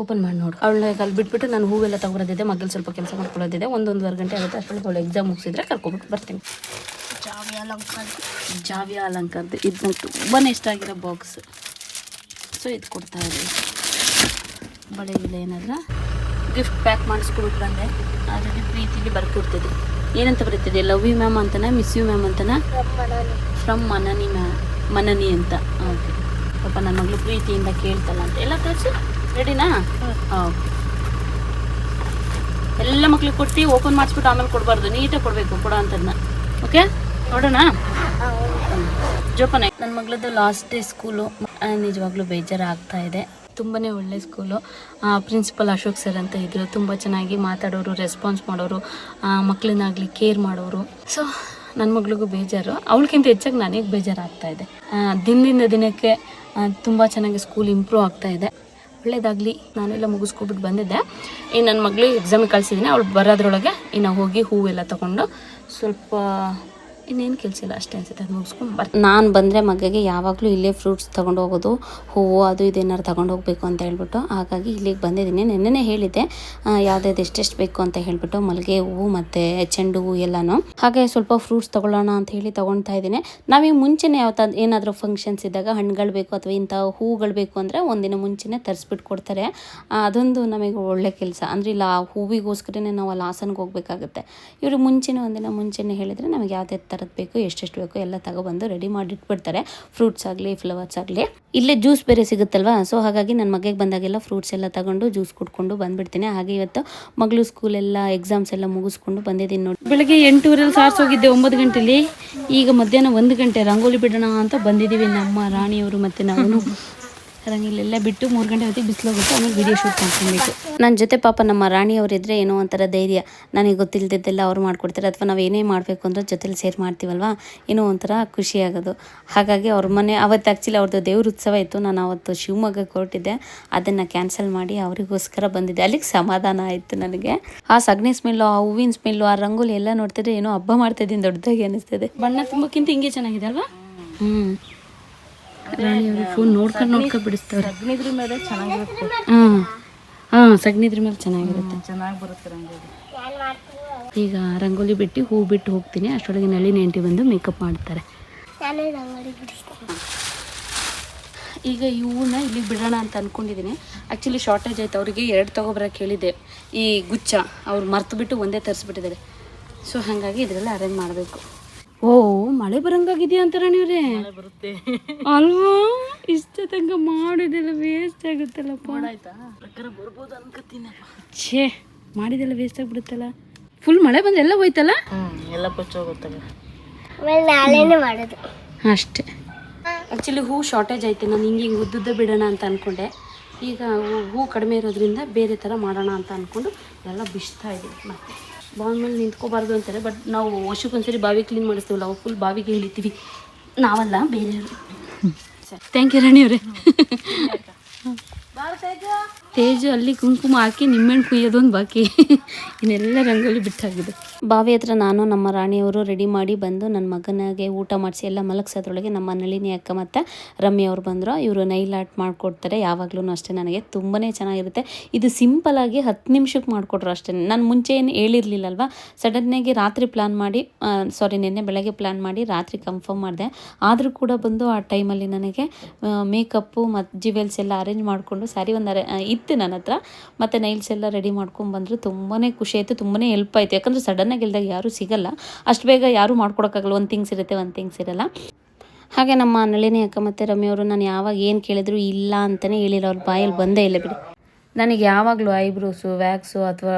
S1: ಓಪನ್ ಮಾಡಿ ನೋಡು. ಅವಳ ಅಲ್ಲಿ ಬಿಟ್ಬಿಟ್ಟು ನಾನು ಹೂವೆಲ್ಲ ತಗೊಬರೋದಿದೆ, ಮಗಳು ಸ್ವಲ್ಪ ಕೆಲಸ ಮಾಡ್ಕೊಳ್ಳೋದಿದೆ. 1-1.5 ಗಂಟೆ ಆಗುತ್ತೆ. ಅಷ್ಟೊಳಗೆ ಅವಳು ಎಕ್ಸಾಮ್ ಮುಗಿಸಿದ್ರೆ ಕರ್ಕೊಬಿಟ್ಟು ಬರ್ತೀನಿ. ಜಾವ್ಯ ಅಲಂಕಾರದ್ದು ಇದು ನಂಗೆ ತುಂಬಾ ಇಷ್ಟ ಆಗಿರೋ ಬಾಕ್ಸ್. ಸೊ ಇದು ಕೊಡ್ತಾ ಇದ್ದೀವಿ. ಬಳೆಗಿಲ್ಲ ಏನಾದರೂ ಗಿಫ್ಟ್ ಪ್ಯಾಕ್ ಮಾಡಿಸ್ಕೊಬಿಟ್ಟು ಬಂದೆ. ಆಲ್ರೆಡಿ ಪ್ರೀತಿಲಿ ಬರ್ಕೊಡ್ತಿದ್ದೆ. ಏನಂತ ಬರೀತಿದೆ? ಲವ್ ಯು ಮ್ಯಾಮ್ ಅಂತನಾ, ಮಿಸ್ ಯು ಮ್ಯಾಮ್ ಅಂತನಾ? ಫ್ರಮ್ ಮನನಿ ಮ್ಯಾಮ್, ಮನನಿ ಅಂತ. ಓಕೆ ಪಾಪ ನನ್ನ ಮಗಳು ಪ್ರೀತಿಯಿಂದ ಕೇಳ್ತಲ್ಲ ಅಂತ. ಎಲ್ಲ ತೋರಿಸಿ ರೆಡಿನಾ? ಓಕೆ. ಎಲ್ಲ ಮಕ್ಳಿಗೆ ಕೊಟ್ಟು ಓಪನ್ ಮಾಡಿಸ್ಬಿಟ್ಟು ಆಮೇಲೆ ಕೊಡಬಾರ್ದು, ನೀಟಾಗಿ ಕೊಡಬೇಕು ಕೊಡೋ ಅಂಥದ್ದನ್ನ. ಓಕೆ ನೋಡೋಣ. ಜೋಪಾನ. ನನ್ನ ಮಗಳದ್ದು ಲಾಸ್ಟ್ ಡೇ ಸ್ಕೂಲು. ನಿಜವಾಗ್ಲೂ ಬೇಜಾರು ಆಗ್ತಾ ಇದೆ. ತುಂಬಾ ಒಳ್ಳೆ ಸ್ಕೂಲು. ಪ್ರಿನ್ಸಿಪಲ್ ಅಶೋಕ್ ಸರ್ ಅಂತ ಇದ್ದರು. ತುಂಬ ಚೆನ್ನಾಗಿ ಮಾತಾಡೋರು, ರೆಸ್ಪಾನ್ಸ್ ಮಾಡೋರು, ಮಕ್ಕಳನ್ನಾಗಲಿ ಕೇರ್ ಮಾಡೋರು. ಸೊ ನನ್ನ ಮಗಳಿಗೂ ಬೇಜಾರು, ಅವಳಿಗಿಂತ ಹೆಚ್ಚಾಗಿ ನನಗೆ ಬೇಜಾರಾಗ್ತಾ ಇದೆ. ದಿನದಿಂದ ದಿನಕ್ಕೆ ತುಂಬ ಚೆನ್ನಾಗಿ ಸ್ಕೂಲ್ ಇಂಪ್ರೂವ್ ಆಗ್ತಾ ಇದೆ. ಒಳ್ಳೇದಾಗಲಿ. ನಾನೆಲ್ಲ ಮುಗಿಸ್ಕೊಬಿಟ್ಟು ಬಂದಿದ್ದೆ. ಇನ್ನು ನನ್ನ ಮಗಳಿಗೆ ಎಕ್ಸಾಮಿಗೆ ಕಳಿಸಿದ್ದೀನಿ. ಅವಳು ಬರೋದ್ರೊಳಗೆ ಇನ್ನು ಹೋಗಿ ಹೂವೆಲ್ಲ ತೊಗೊಂಡು ಸ್ವಲ್ಪ ಇನ್ನೇನು ಕೆಲಸ ಇಲ್ಲ ಅಷ್ಟೇ ಅನ್ಸುತ್ತೆ, ಅದು ಮುಗಿಸ್ಕೊಂಡು ಬರ್ತೀನಿ. ನಾನು ಬಂದರೆ ಮಗಗೆ ಯಾವಾಗಲೂ ಇಲ್ಲೇ ಫ್ರೂಟ್ಸ್ ತೊಗೊಂಡು ಹೋಗೋದು, ಹೂವು ಅದು ಇದೇನಾರು ತೊಗೊಂಡು ಹೋಗಬೇಕು ಅಂತ ಹೇಳ್ಬಿಟ್ಟು. ಹಾಗಾಗಿ ಇಲ್ಲಿಗೆ ಬಂದಿದ್ದೀನಿ. ನೆನ್ನೆನೇ ಹೇಳಿದ್ದೆ ಯಾವುದಾದ್ರು ಎಷ್ಟೆಷ್ಟು ಬೇಕು ಅಂತ ಹೇಳ್ಬಿಟ್ಟು, ಮಲ್ಲಿಗೆ ಹೂವು ಮತ್ತು ಚೆಂಡು ಹೂವು ಎಲ್ಲನೂ. ಹಾಗೆ ಸ್ವಲ್ಪ ಫ್ರೂಟ್ಸ್ ತೊಗೊಳ್ಳೋಣ ಅಂತ ಹೇಳಿ ತೊಗೊಳ್ತಾ ಇದ್ದೀನಿ. ನಾವೀಗ ಮುಂಚೆನೇ ಏನಾದರೂ ಫಂಕ್ಷನ್ಸ್ ಇದ್ದಾಗ ಹಣ್ಣುಗಳು ಬೇಕು ಅಥವಾ ಇಂಥ ಹೂವುಗಳು ಬೇಕು ಅಂದರೆ ಒಂದಿನ ಮುಂಚೆನೇ ತರಿಸ್ಬಿಟ್ಟು ಕೊಡ್ತಾರೆ. ಅದೊಂದು ನಮಗೆ ಒಳ್ಳೆ ಕೆಲಸ. ಅಂದರೆ ಇಲ್ಲ ಆ ಹೂವಿಗೋಸ್ಕರನೇ ನಾವು ಅಲ್ಲಿ ಹಾಸನ್ಗೆ ಹೋಗಬೇಕಾಗುತ್ತೆ. ಇವರು ಮುಂಚೆನೇ ಒಂದಿನ ಮುಂಚೆನೇ ಹೇಳಿದರೆ ನಮಗೆ ಯಾವುದೇ ಥರದ್ದು ಬೇಕು, ಎಷ್ಟೆಷ್ಟು ಬೇಕು ಎಲ್ಲ ತಗೊಬಂದು ರೆಡಿ ಮಾಡಿ ಇಟ್ಬಿಡ್ತಾರೆ. ಫ್ರೂಟ್ಸ್ ಆಗಲಿ ಫ್ಲವರ್ಸ್ ಆಗಲಿ. ಇಲ್ಲೇ ಜ್ಯೂಸ್ ಬೇರೆ ಸಿಗುತ್ತಲ್ವಾ, ಸೊ ಹಾಗಾಗಿ ನನ್ನ ಮಗಗೆ ಬಂದಾಗೆಲ್ಲ ಫ್ರೂಟ್ಸ್ ಎಲ್ಲ ತಗೊಂಡು ಜ್ಯೂಸ್ ಕುಡ್ಕೊಂಡು ಬಂದುಬಿಡ್ತೀನಿ. ಹಾಗೆ ಇವತ್ತು ಮಗಳು ಸ್ಕೂಲೆಲ್ಲ ಎಕ್ಸಾಮ್ಸ್ ಎಲ್ಲ ಮುಗಿಸ್ಕೊಂಡು ಬಂದಿದ್ದೀನಿ ನೋಡಿ. ಬೆಳಗ್ಗೆ 8:30 ಸಾರಿಸೋಗಿದ್ದೆ 9 ಗಂಟೆಲಿ. ಈಗ ಮಧ್ಯಾಹ್ನ 1 ಗಂಟೆ ರಂಗೋಲಿ ಬಿಡೋಣ ಅಂತ ಬಂದಿದ್ದೀವಿ. ನಮ್ಮ ರಾಣಿಯವರು ಮತ್ತು ನಾವು ರಂಗಿಲೆಲ್ಲ ಬಿಟ್ಟು 3 ಗಂಟೆ ಹೊತ್ತಿಗೆ ಬಿಸಿಲೋಗುತ್ತೆ. ಆಮೇಲೆ ವಿಡಿಯೋ ಶೂಟ್ ಮಾಡ್ಕೊಬೇಕು. ನನ್ನ ಜೊತೆ ಪಾಪ ನಮ್ಮ ರಾಣಿಯವರಿದ್ದರೆ ಏನೋ ಒಂಥರ ಧೈರ್ಯ. ನನಗೆ ಗೊತ್ತಿಲ್ಲದಿದ್ದೆಲ್ಲ ಅವ್ರು ಮಾಡ್ಕೊಡ್ತಾರೆ, ಅಥವಾ ನಾವು ಏನೇ ಮಾಡಬೇಕು ಅಂದರೆ ಜೊತೆಲಿ ಸೇರ್ ಮಾಡ್ತೀವಲ್ವ, ಏನೋ ಒಂಥರ ಖುಷಿಯಾಗೋದು. ಹಾಗಾಗಿ ಅವ್ರ ಮನೆ ಅವತ್ತು ಆ್ಯಕ್ಚುಲಿ ಅವ್ರದ್ದು ದೇವ್ರ ಉತ್ಸವ ಇತ್ತು. ನಾನು ಅವತ್ತು ಶಿವಮೊಗ್ಗಕ್ಕೆ ಹೊರಟಿದ್ದೆ, ಅದನ್ನು ಕ್ಯಾನ್ಸಲ್ ಮಾಡಿ ಅವರಿಗೋಸ್ಕರ ಬಂದಿದ್ದೆ. ಅಲ್ಲಿಗೆ ಸಮಾಧಾನ ಆಯಿತು ನನಗೆ. ಆ ಸಗಣಿ ಸ್ಮೆಲ್ಲು, ಆ ಹೂವಿನ ಸ್ಮೆಲ್ಲು, ಆ ರಂಗೋಲಿ ಎಲ್ಲ ನೋಡ್ತಿದ್ರೆ ಏನೋ ಹಬ್ಬ ಮಾಡ್ತಾಯಿದ್ದೀನಿ ದೊಡ್ಡದಾಗಿ ಅನ್ನಿಸ್ತದೆ. ಬಣ್ಣ ತುಂಬಕ್ಕಿಂತ ಹಿಂಗೆ ಚೆನ್ನಾಗಿದೆ ಅಲ್ವಾ? ರಾಣಿಯವರು ಫೋನ್ ನೋಡ್ಕೊಂಡು ಬಿಡಿಸ್ತಾರೆ. ಸಗಣಿದ್ರ ಮೇಲೆ ಚೆನ್ನಾಗಿರುತ್ತೆ. ಸಗಣಿದ್ರ ಮೇಲೆ ಚೆನ್ನಾಗಿರುತ್ತೆ, ಚೆನ್ನಾಗಿ ಬರುತ್ತೆ ರಂಗೋಲಿ. ಈಗ ರಂಗೋಲಿ ಬಿಟ್ಟು ಹೂ ಬಿಟ್ಟು ಹೋಗ್ತೀನಿ. ಅಷ್ಟರೊಳಗೆ ನಳಿ ನೆಂಟಿ ಬಂದು ಮೇಕಪ್ ಮಾಡ್ತಾರೆ. ಈಗ ಈ ಹೂವನ್ನ ಇಲ್ಲಿಗೆ ಬಿಡೋಣ ಅಂತ ಅಂದ್ಕೊಂಡಿದ್ದೀನಿ. ಆ್ಯಕ್ಚುಲಿ ಶಾರ್ಟೇಜ್ ಆಯ್ತು. ಅವರಿಗೆ 2 ತೊಗೊಬರಕ್ಕೆ ಹೇಳಿದೆ. ಈ ಗುಚ್ಛ ಅವ್ರು ಮರ್ತು ಬಿಟ್ಟು ಒಂದೇ ತರಿಸ್ಬಿಟ್ಟಿದ್ದಾರೆ. ಸೊ ಹಾಗಾಗಿ ಇದರಲ್ಲಿ ಅರೇಂಜ್ ಮಾಡಬೇಕು. ಓ ಮಳೆ ಬರಂಗಾಗಿದೆಯಾ ಅಂತ ರಾಣಿಯವ್ರೆ? ಬರುತ್ತೆ ಅಲ್ವಾ? ಇಷ್ಟ ತನಕ ಮಾಡಿದೆಲ್ಲ ವೇಸ್ಟ್ ಆಗುತ್ತಲ್ಲಪ್ಪ. ಬರ್ಬೋದು ಅನ್ಕೋತೀನಪ್ಪ. ಛೇ, ಮಾಡಿದೆಲ್ಲ ವೇಸ್ಟ್ ಆಗಿಬಿಡುತ್ತಲ್ಲ. ಫುಲ್ ಮಳೆ ಬಂದ್ರೆ ಎಲ್ಲ ಹೋಯ್ತಲ್ಲ, ಎಲ್ಲ ಹೋಗುತ್ತಲ್ಲ. ಅಷ್ಟೇ. ಆ್ಯಕ್ಚುಲಿ ಹೂ ಶಾರ್ಟೇಜ್ ಐತೆ. ನಾನು ಹಿಂಗೆ ಉದ್ದುದ್ದ ಬಿಡೋಣ ಅಂತ ಅಂದ್ಕೊಂಡೆ. ಈಗ ಹೂ ಕಡಿಮೆ ಇರೋದ್ರಿಂದ ಬೇರೆ ಥರ ಮಾಡೋಣ ಅಂತ ಅಂದ್ಕೊಂಡು ಎಲ್ಲ ಬಿಚ್ತಾ ಇದ್ದೀನಿ. ಮತ್ತೆ ಬಾವಿ ಮೇಲೆ ನಿಂತ್ಕೋಬಾರ್ದು ಅಂತಾರೆ, ಬಟ್ ನಾವು ವರ್ಷಕ್ಕೊಂದ್ಸರಿ ಬಾವಿ ಕ್ಲೀನ್ ಮಾಡಿಸ್ತೀವಲ್ಲ, ಅವು ಫುಲ್ ಬಾವಿಗೆ ಇಳಿತೀವಿ ನಾವಲ್ಲ, ಬೇರೆಯವರು. ಸರಿ, ಥ್ಯಾಂಕ್ ಯು ರಾಣಿಯವರೇ. ತೇಜು ಅಲ್ಲಿ ಕುಂಕುಮ ಹಾಕಿ ನಿಮ್ಮೆಣ್ಣು ಕುಯ್ಯೋದೊಂದು ಬಾಕಿ, ಇನ್ನೆಲ್ಲ ರಂಗೋಲಿ ಬಿಟ್ಟಾಗಿದೆ. ಬಾವಿ ಹತ್ರ ನಾನು ನಮ್ಮ ರಾಣಿಯವರು ರೆಡಿ ಮಾಡಿ ಬಂದು ನನ್ನ ಮಗನಿಗೆ ಊಟ ಮಾಡಿಸಿ ಎಲ್ಲ ಮಲಗಿಸೋದ್ರೊಳಗೆ ನಮ್ಮ ನಳಿನಿ ಅಕ್ಕ ಮತ್ತು ರಮ್ಯ ಅವರು ಬಂದರು. ಇವರು ನೈಲ್ ಆರ್ಟ್ ಮಾಡಿಕೊಡ್ತಾರೆ ಯಾವಾಗಲೂ ಅಷ್ಟೇ. ನನಗೆ ತುಂಬಾ ಚೆನ್ನಾಗಿರುತ್ತೆ. ಇದು ಸಿಂಪಲ್ಲಾಗಿ 10 ನಿಮಿಷಕ್ಕೆ ಮಾಡಿಕೊಟ್ರು ಅಷ್ಟೇ. ನಾನು ಮುಂಚೆ ಏನು ಹೇಳಿರಲಿಲ್ಲಲ್ವ, ಸಡನ್ನಾಗಿ ರಾತ್ರಿ ಪ್ಲ್ಯಾನ್ ಮಾಡಿ, ನಿನ್ನೆ ಬೆಳಗ್ಗೆ ಪ್ಲ್ಯಾನ್ ಮಾಡಿ ರಾತ್ರಿ ಕನ್ಫರ್ಮ್ ಮಾಡಿದೆ. ಆದರೂ ಕೂಡ ಬಂದು ಆ ಟೈಮಲ್ಲಿ ನನಗೆ ಮೇಕಪ್ಪು ಮತ್ತು ಜ್ಯುವೆಲ್ಸ್ ಎಲ್ಲ ಅರೇಂಜ್ ಮಾಡಿಕೊಂಡು ಸ್ಯಾರಿ ಒಂದು ಇತ್ತು ನನ್ನ ಹತ್ರ, ಮತ್ತು ನೈಲ್ಸ್ ಎಲ್ಲ ರೆಡಿ ಮಾಡ್ಕೊಂಡು ಬಂದರು. ತುಂಬಾ ಖುಷಿ ಆಯಿತು, ತುಂಬಾ ಹೆಲ್ಪ್ ಆಯಿತು. ಯಾಕಂದರೆ ಸಡನ್ನಾಗಿ ಇಲ್ದಾಗ ಯಾರೂ ಸಿಗಲ್ಲ, ಅಷ್ಟು ಬೇಗ ಯಾರೂ ಮಾಡ್ಕೊಡೋಕ್ಕಾಗಲ್ಲ. ಒಂದು ಥಿಂಗ್ಸ್ ಇರುತ್ತೆ, ಒಂದು ಥಿಂಗ್ಸ್ ಇರಲ್ಲ. ಹಾಗೆ ನಮ್ಮ ನಳಿನಿ ಅಕ್ಕ ಮತ್ತು ರಮ್ಯವರು ನಾನು ಯಾವಾಗ ಏನು ಕೇಳಿದ್ರು ಇಲ್ಲ ಅಂತಲೇ ಹೇಳಿಲ್ಲ. ಅವ್ರ ಬಾಯಲ್ಲಿ ಬಂದೇ ಇಲ್ಲ ಬಿಡಿ. ನನಗೆ ಯಾವಾಗಲೂ ಐಬ್ರೋಸು ವ್ಯಾಕ್ಸು ಅಥವಾ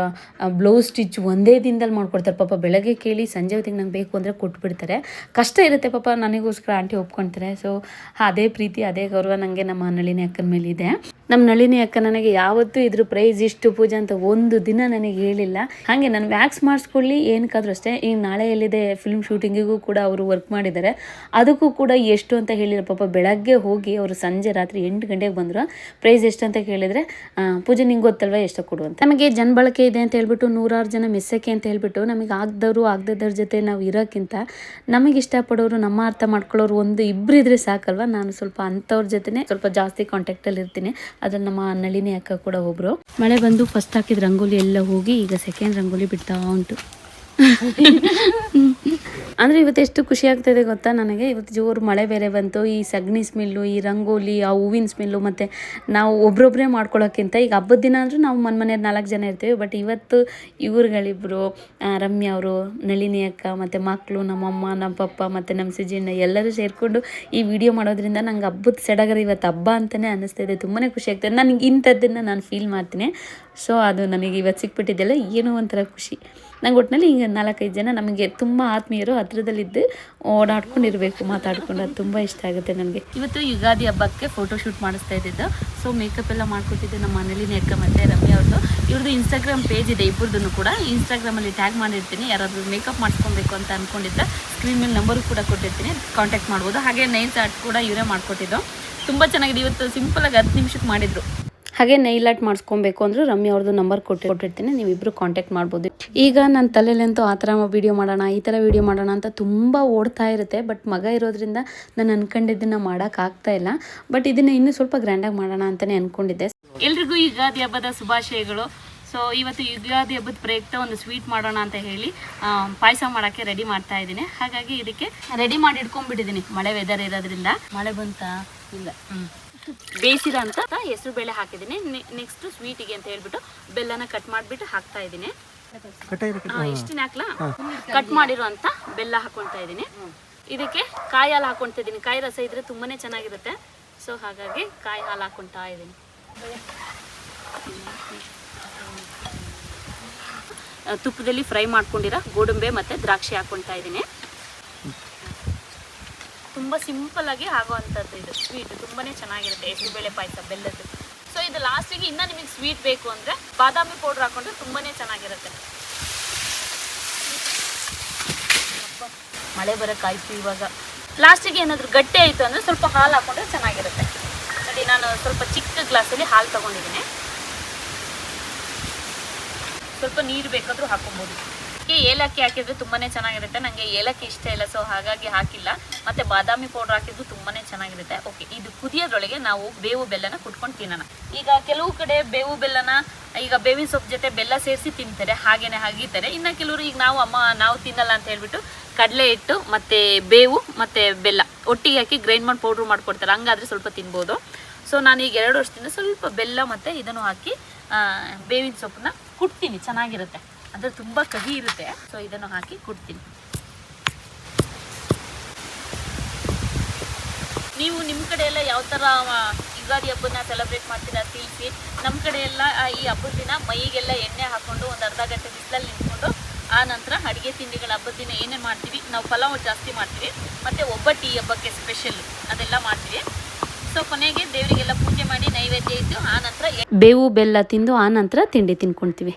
S1: ಬ್ಲೌಸ್ ಸ್ಟಿಚ್ ಒಂದೇ ದಿನದಲ್ಲಿ ಮಾಡ್ಕೊಡ್ತಾರೆ ಪಾಪ. ಬೆಳಗ್ಗೆ ಕೇಳಿ ಸಂಜೆ ಹೊತ್ತಿಗೆ ನಂಗೆ ಬೇಕು ಅಂದರೆ ಕೊಟ್ಬಿಡ್ತಾರೆ. ಕಷ್ಟ ಇರುತ್ತೆ ಪಾಪ, ನನಗೋಸ್ಕರ ಆಂಟಿ ಒಪ್ಕೊಳ್ತಾರೆ. ಸೊ ಅದೇ ಪ್ರೀತಿ ಅದೇ ಗೌರವ ನನಗೆ ನಮ್ಮ ನಳಿನಿ ಅಕ್ಕನ ಮೇಲಿದೆ. ನಮ್ಮ ನಳಿನಿ ಅಕ್ಕ ನನಗೆ ಯಾವತ್ತೂ ಇದ್ರ ಪ್ರೈಸ್ ಇಷ್ಟು ಪೂಜೆ ಅಂತ ಒಂದು ದಿನ ನನಗೆ ಹೇಳಿಲ್ಲ. ಹಾಗೆ ನಾನು ವ್ಯಾಕ್ಸ್ ಮಾಡಿಸ್ಕೊಳ್ಳಿ ಏನಕ್ಕಾದ್ರೂ ಅಷ್ಟೇ. ಈಗ ನಾಳೆ ಎಲ್ಲಿದೆ ಫಿಲ್ಮ್ ಶೂಟಿಂಗಿಗೂ ಕೂಡ ಅವರು ವರ್ಕ್ ಮಾಡಿದ್ದಾರೆ, ಅದಕ್ಕೂ ಕೂಡ ಎಷ್ಟು ಅಂತ ಹೇಳಿಲ್ಲ ಪಾಪ. ಬೆಳಗ್ಗೆ ಹೋಗಿ ಅವರು ಸಂಜೆ ರಾತ್ರಿ 8 ಗಂಟೆಗೆ ಬಂದರು. ಪ್ರೈಸ್ ಎಷ್ಟು ಅಂತ ಕೇಳಿದರೆ ಪೂಜೆ ನಿಂಗೆ ಗೊತ್ತಲ್ವ ಎಷ್ಟು ಕೊಡು ಅಂತ. ನಮಗೆ ಜನಬಳಕೆ ಇದೆ ಅಂತ ಹೇಳ್ಬಿಟ್ಟು 100 ಜನ ಮೆಸ್ಸಕ್ಕೆ ಅಂತ ಹೇಳ್ಬಿಟ್ಟು ನಮಗೆ ಆಗದವ್ರ ಜೊತೆ ನಾವು ಇರೋಕ್ಕಿಂತ ನಮಗೆ ಇಷ್ಟಪಡೋರು, ನಮ್ಮ ಅರ್ಥ ಮಾಡ್ಕೊಳ್ಳೋರು ಒಂದು ಇಬ್ಬರು ಇದ್ರೆ ಸಾಕಲ್ವ. ನಾನು ಸ್ವಲ್ಪ ಅಂಥವ್ರ ಜೊತೆನೇ ಸ್ವಲ್ಪ ಜಾಸ್ತಿ ಕಾಂಟ್ಯಾಕ್ಟಲ್ಲಿ ಇರ್ತೀನಿ. ಅದ್ರಲ್ಲಿ ನಮ್ಮ ನಳಿನಿ ಅಕ್ಕ ಕೂಡ ಒಬ್ಬರು. ಮಳೆ ಬಂದು ಫಸ್ಟ್ ಹಾಕಿದ ರಂಗೋಲಿ ಎಲ್ಲ ಹೋಗಿ ಈಗ ಸೆಕೆಂಡ್ ರಂಗೋಲಿ ಬಿಡ್ತಾ ಉಂಟು. ಅಂದರೆ ಇವತ್ತು ಎಷ್ಟು ಖುಷಿ ಆಗ್ತಾಯಿದೆ ಗೊತ್ತಾ ನನಗೆ. ಇವತ್ತು ಜೋರು ಮಳೆ ಬೇರೆ ಬಂತು. ಈ ಸಗಣಿ ಸ್ಮೆಲ್ಲು, ಈ ರಂಗೋಲಿ, ಆ ಹೂವಿನ ಸ್ಮೆಲ್ಲು, ಮತ್ತು ನಾವು ಒಬ್ರೊಬ್ಬರೇ ಮಾಡ್ಕೊಳ್ಳೋಕ್ಕಿಂತ ಈಗ ಹಬ್ಬದ ದಿನ ಅಂದರೂ ನಾವು ಮನೆಯವ್ರು 4 ಜನ ಇರ್ತೀವಿ. ಬಟ್ ಇವತ್ತು ಇವ್ರುಗಳಿಬ್ಬರು, ರಮ್ಯಾ ಅವರು, ನಳಿನಿ ಅಕ್ಕ ಮತ್ತು ಮಕ್ಕಳು, ನಮ್ಮಮ್ಮ, ನಮ್ಮ ಪಪ್ಪ ಮತ್ತು ನಮ್ಮ ಸಿಜಿಣ್ಣ ಎಲ್ಲರೂ ಸೇರಿಕೊಂಡು ಈ ವಿಡಿಯೋ ಮಾಡೋದ್ರಿಂದ ನಂಗೆ ಹಬ್ಬದ ಸಡಗರ ಇವತ್ತು ಹಬ್ಬ ಅಂತಲೇ ಅನ್ನಿಸ್ತಾಯಿದೆ. ತುಂಬಾ ಖುಷಿ ಆಗ್ತಾಯಿದೆ. ನನಗೆ ಇಂಥದ್ದನ್ನು ನಾನು ಫೀಲ್ ಮಾಡ್ತೀನಿ. ಸೊ ಅದು ನನಗೆ ಇವತ್ತು ಸಿಕ್ಬಿಟ್ಟಿದ್ದೆಲ್ಲ ಏನೋ ಒಂಥರ ಖುಷಿ. ನಂಗೆ ಒಟ್ಟಿನಲ್ಲಿ ಹಿಂಗೆ 4-5 ಜನ ನಮಗೆ ತುಂಬ ಆತ್ಮೀಯರು ಹತ್ರದಲ್ಲಿದ್ದು ಓಡಾಡ್ಕೊಂಡಿರಬೇಕು, ಮಾತಾಡ್ಕೊಂಡು. ಅದು ತುಂಬ ಇಷ್ಟ ಆಗುತ್ತೆ ನನಗೆ. ಇವತ್ತು ಯುಗಾದಿ ಹಬ್ಬಕ್ಕೆ ಫೋಟೋಶೂಟ್ ಮಾಡಿಸ್ತಾ ಇದ್ದಿದ್ದು. ಸೊ ಮೇಕಪ್ ಎಲ್ಲ ಮಾಡ್ಕೊಟ್ಟಿದ್ದು ನಮ್ಮ ನಳಿನಿ ಅಕ್ಕ ಮತ್ತು ರಮ್ಯಾ ಅವ್ರದ್ದು. ಇವ್ರದ್ದು ಇನ್ಸ್ಟಾಗ್ರಾಮ್ ಪೇಜ್ ಇದೆ, ಇಬ್ಬರದ್ದು ಕೂಡ. ಇನ್ಸ್ಟಾಗ್ರಾಮಲ್ಲಿ ಟ್ಯಾಗ್ ಮಾಡಿರ್ತೀನಿ. ಯಾರಾದರೂ ಮೇಕಪ್ ಮಾಡಿಸ್ಕೊಬೇಕು ಅಂತ ಅಂದ್ಕೊಂಡಿದ್ದರೆ ಸ್ಕ್ರೀನ್ ಮೇಲೆ ನಂಬರು ಕೂಡ ಕೊಟ್ಟಿರ್ತೀನಿ, ಕಾಂಟ್ಯಾಕ್ಟ್ ಮಾಡ್ಬೋದು. ಹಾಗೆ ನೈಲ್ಸ್ ಆರ್ಟ್ ಕೂಡ ಇವರೇ ಮಾಡಿಕೊಟ್ಟಿದ್ದು. ತುಂಬ ಚೆನ್ನಾಗಿದೆ. ಇವತ್ತು ಸಿಂಪಲಾಗಿ 10 ನಿಮಿಷಕ್ಕೆ ಮಾಡಿದರು. ಹಾಗೆ ನೈಲ್ ಆರ್ಟ್ ಮಾಡಿಸ್ಕೊಬೇಕು ಅಂದರೂ ರಮ್ಯಾ ಅವ್ರದ್ದು ನಂಬರ್ ಕೊಟ್ಟಿರ್ತೀನಿ, ನೀವಿಬ್ಬರು ಕಾಂಟ್ಯಾಕ್ಟ್ ಮಾಡ್ಬೋದು. ಈಗ ನನ್ನ ತಲೆಯಲ್ಲಂತೂ ಆ ಥರ ವೀಡಿಯೋ ಮಾಡೋಣ, ಈ ಥರ ವೀಡಿಯೋ ಮಾಡೋಣ ಅಂತ ತುಂಬ ಓಡ್ತಾ ಇರುತ್ತೆ. ಬಟ್ ಮಗ ಇರೋದ್ರಿಂದ ನಾನು ಅಂದ್ಕೊಂಡಿದ್ದನ್ನು ಮಾಡೋಕ್ಕಾಗ್ತಾ ಇಲ್ಲ. ಬಟ್ ಇದನ್ನು ಇನ್ನೂ ಸ್ವಲ್ಪ ಗ್ರ್ಯಾಂಡಾಗಿ ಮಾಡೋಣ ಅಂತಲೇ ಅಂದ್ಕೊಂಡಿದ್ದೆ. ಎಲ್ರಿಗೂ ಯುಗಾದಿ ಹಬ್ಬದ ಶುಭಾಶಯಗಳು. ಸೊ ಇವತ್ತು ಯುಗಾದಿ ಹಬ್ಬದ ಪ್ರಯುಕ್ತ ಒಂದು ಸ್ವೀಟ್ ಮಾಡೋಣ ಅಂತ ಹೇಳಿ ಪಾಯಸ ಮಾಡೋಕ್ಕೆ ರೆಡಿ ಮಾಡ್ತಾ ಇದ್ದೀನಿ. ಹಾಗಾಗಿ ಇದಕ್ಕೆ ರೆಡಿ ಮಾಡಿ ಇಟ್ಕೊಂಡ್ಬಿಟ್ಟಿದ್ದೀನಿ. ಮಳೆ ವೆದರ್ ಇರೋದ್ರಿಂದ. ಮಳೆ ಬಂತಾ ಇಲ್ಲ. ಬೇಯಿಸಿರೋ ಅಂತ ಹೆಸರು ಬೇಳೆ ಹಾಕಿದ್ದೀನಿ. ನೆಕ್ಸ್ಟ್ ಸ್ವೀಟಿಗೆ ಅಂತ ಹೇಳ್ಬಿಟ್ಟು ಬೆಲ್ಲನ ಕಟ್ ಮಾಡಿಬಿಟ್ಟು ಹಾಕ್ತಾ ಇದ್ದೀನಿ. ಇಷ್ಟನ್ನ ಹಾಕ್ಲಾ? ಕಟ್ ಮಾಡಿರೋ ಅಂತ ಬೆಲ್ಲ ಹಾಕೊಳ್ತಾ ಇದ್ದೀನಿ. ಇದಕ್ಕೆ ಕಾಯಿ ಹಾಲು ಹಾಕೊಳ್ತಾ ಇದ್ದೀನಿ. ಕಾಯಿ ರಸ ಇದ್ರೆ ತುಂಬಾನೇ ಚೆನ್ನಾಗಿರುತ್ತೆ. ಸೊ ಹಾಗಾಗಿ ಕಾಯಿ ಹಾಲು ಹಾಕೊಳ್ತಾ ಇದ್ದೀನಿ. ತುಪ್ಪದಲ್ಲಿ ಫ್ರೈ ಮಾಡ್ಕೊಂಡಿರೋ ಗೋಡಂಬೆ ಮತ್ತು ದ್ರಾಕ್ಷಿ ಹಾಕೊಳ್ತಾ ಇದ್ದೀನಿ. ತುಂಬ ಸಿಂಪಲ್ಲಾಗಿ ಆಗೋವಂಥದ್ದು ಇದು ಸ್ವೀಟ್. ತುಂಬಾ ಚೆನ್ನಾಗಿರುತ್ತೆ ಹೆಸರುಬೇಳೆ ಪಾಯಸ ಬೆಲ್ಲದ್ದು. ಸೊ ಇದು ಲಾಸ್ಟಿಗೆ ಇನ್ನೂ ನಿಮಗೆ ಸ್ವೀಟ್ ಬೇಕು ಅಂದರೆ ಬಾದಾಮಿ ಪೌಡ್ರ್ ಹಾಕೊಂಡ್ರೆ ತುಂಬಾ ಚೆನ್ನಾಗಿರುತ್ತೆ. ಮಳೆ ಬರೋಕ್ಕಾಯ್ತು ಇವಾಗ. ಲಾಸ್ಟಿಗೆ ಏನಾದರೂ ಗಟ್ಟಿ ಆಯಿತು ಅಂದರೆ ಸ್ವಲ್ಪ ಹಾಲು ಹಾಕೊಂಡ್ರೆ ಚೆನ್ನಾಗಿರುತ್ತೆ. ನೋಡಿ, ನಾನು ಸ್ವಲ್ಪ ಚಿಕ್ಕ ಗ್ಲಾಸಲ್ಲಿ ಹಾಲು ತೊಗೊಂಡಿದ್ದೀನಿ. ಸ್ವಲ್ಪ ನೀರು ಬೇಕಾದರೂ ಹಾಕೊಬೋದು. ಏಲಕ್ಕಿ ಹಾಕಿದ್ರೆ ತುಂಬಾ ಚೆನ್ನಾಗಿರುತ್ತೆ. ನನಗೆ ಏಲಕ್ಕಿ ಇಷ್ಟ ಇಲ್ಲ, ಸೊ ಹಾಗಾಗಿ ಹಾಕಿಲ್ಲ. ಮತ್ತು ಬಾದಾಮಿ ಪೌಡ್ರ್ ಹಾಕಿದ್ರು ತುಂಬಾ ಚೆನ್ನಾಗಿರುತ್ತೆ. ಓಕೆ, ಇದು ಕುದಿಯೋದ್ರೊಳಗೆ ನಾವು ಬೇವು ಬೆಲ್ಲನ ಕುಟ್ಕೊಂಡು ತಿನ್ನೋಣ. ಈಗ ಕೆಲವು ಕಡೆ ಬೇವು ಬೆಲ್ಲನ ಈಗ ಬೇವಿನ ಸೊಪ್ಪು ಜೊತೆ ಬೆಲ್ಲ ಸೇರಿಸಿ ತಿಂತಾರೆ, ಹಾಗೇನೆ ಹಾಗಿತಾರೆ. ಇನ್ನು ಕೆಲವರು ಈಗ ನಾವು ತಿನ್ನಲ್ಲ ಅಂತ ಹೇಳ್ಬಿಟ್ಟು ಕಡಲೆ ಹಿಟ್ಟು ಮತ್ತು ಬೇವು ಮತ್ತು ಬೆಲ್ಲ ಒಟ್ಟಿಗೆ ಹಾಕಿ ಗ್ರೈಂಡ್ ಮಾಡಿ ಪೌಡ್ರ್ ಮಾಡಿಕೊಡ್ತಾರೆ. ಹಂಗಾದರೆ ಸ್ವಲ್ಪ ತಿನ್ಬೋದು. ಸೊ ನಾನೀಗ 2 ವರ್ಷದಿಂದ ಸ್ವಲ್ಪ ಬೆಲ್ಲ ಮತ್ತು ಇದನ್ನು ಹಾಕಿ ಬೇವಿನ ಸೊಪ್ಪನ್ನ ಕುಟ್ತೀನಿ. ಚೆನ್ನಾಗಿರುತ್ತೆ, ಅದು ತುಂಬ ಕಹಿ ಇರುತ್ತೆ. ಸೊ ಇದನ್ನು ಹಾಕಿ ಕುಟ್ತೀನಿ. ನೀವು ನಿಮ್ಮ ಕಡೆ ಎಲ್ಲ ಯಾವ ಥರ ಯುಗಾದಿ ಹಬ್ಬನ ಸೆಲೆಬ್ರೇಟ್ ಮಾಡ್ತೀರಾ ತಿಳಿಸಿ. ನಮ್ಮ ಕಡೆ ಎಲ್ಲ ಈ ಹಬ್ಬದ ದಿನ ಮೈಗೆಲ್ಲ ಎಣ್ಣೆ ಹಾಕ್ಕೊಂಡು ಒಂದು ಅರ್ಧ ಗಂಟೆ ಬಿಸಿಲಲ್ಲಿ ನಿಂತ್ಕೊಂಡು ಆ ನಂತರ ಅಡುಗೆ ತಿಂಡಿಗಳ ಹಬ್ಬದ ದಿನ ಏನೇ ಮಾಡ್ತೀವಿ, ನಾವು ಪಲಾವ್ ಜಾಸ್ತಿ ಮಾಡ್ತೀವಿ. ಮತ್ತು ಒಬ್ಬಟ್ಟು ಈ ಹಬ್ಬಕ್ಕೆ ಸ್ಪೆಷಲ್ ಅದೆಲ್ಲ ಮಾಡ್ತೀವಿ. ಸೊ ಕೊನೆಗೆ ದೇವರಿಗೆಲ್ಲ ಪೂಜೆ ಮಾಡಿ ನೈವೇದ್ಯ ಇದ್ದು ಆ ನಂತರ ಬೇವು ಬೆಲ್ಲ ತಿಂದು ಆ ನಂತರ ತಿಂಡಿ ತಿನ್ಕೊಳ್ತೀವಿ.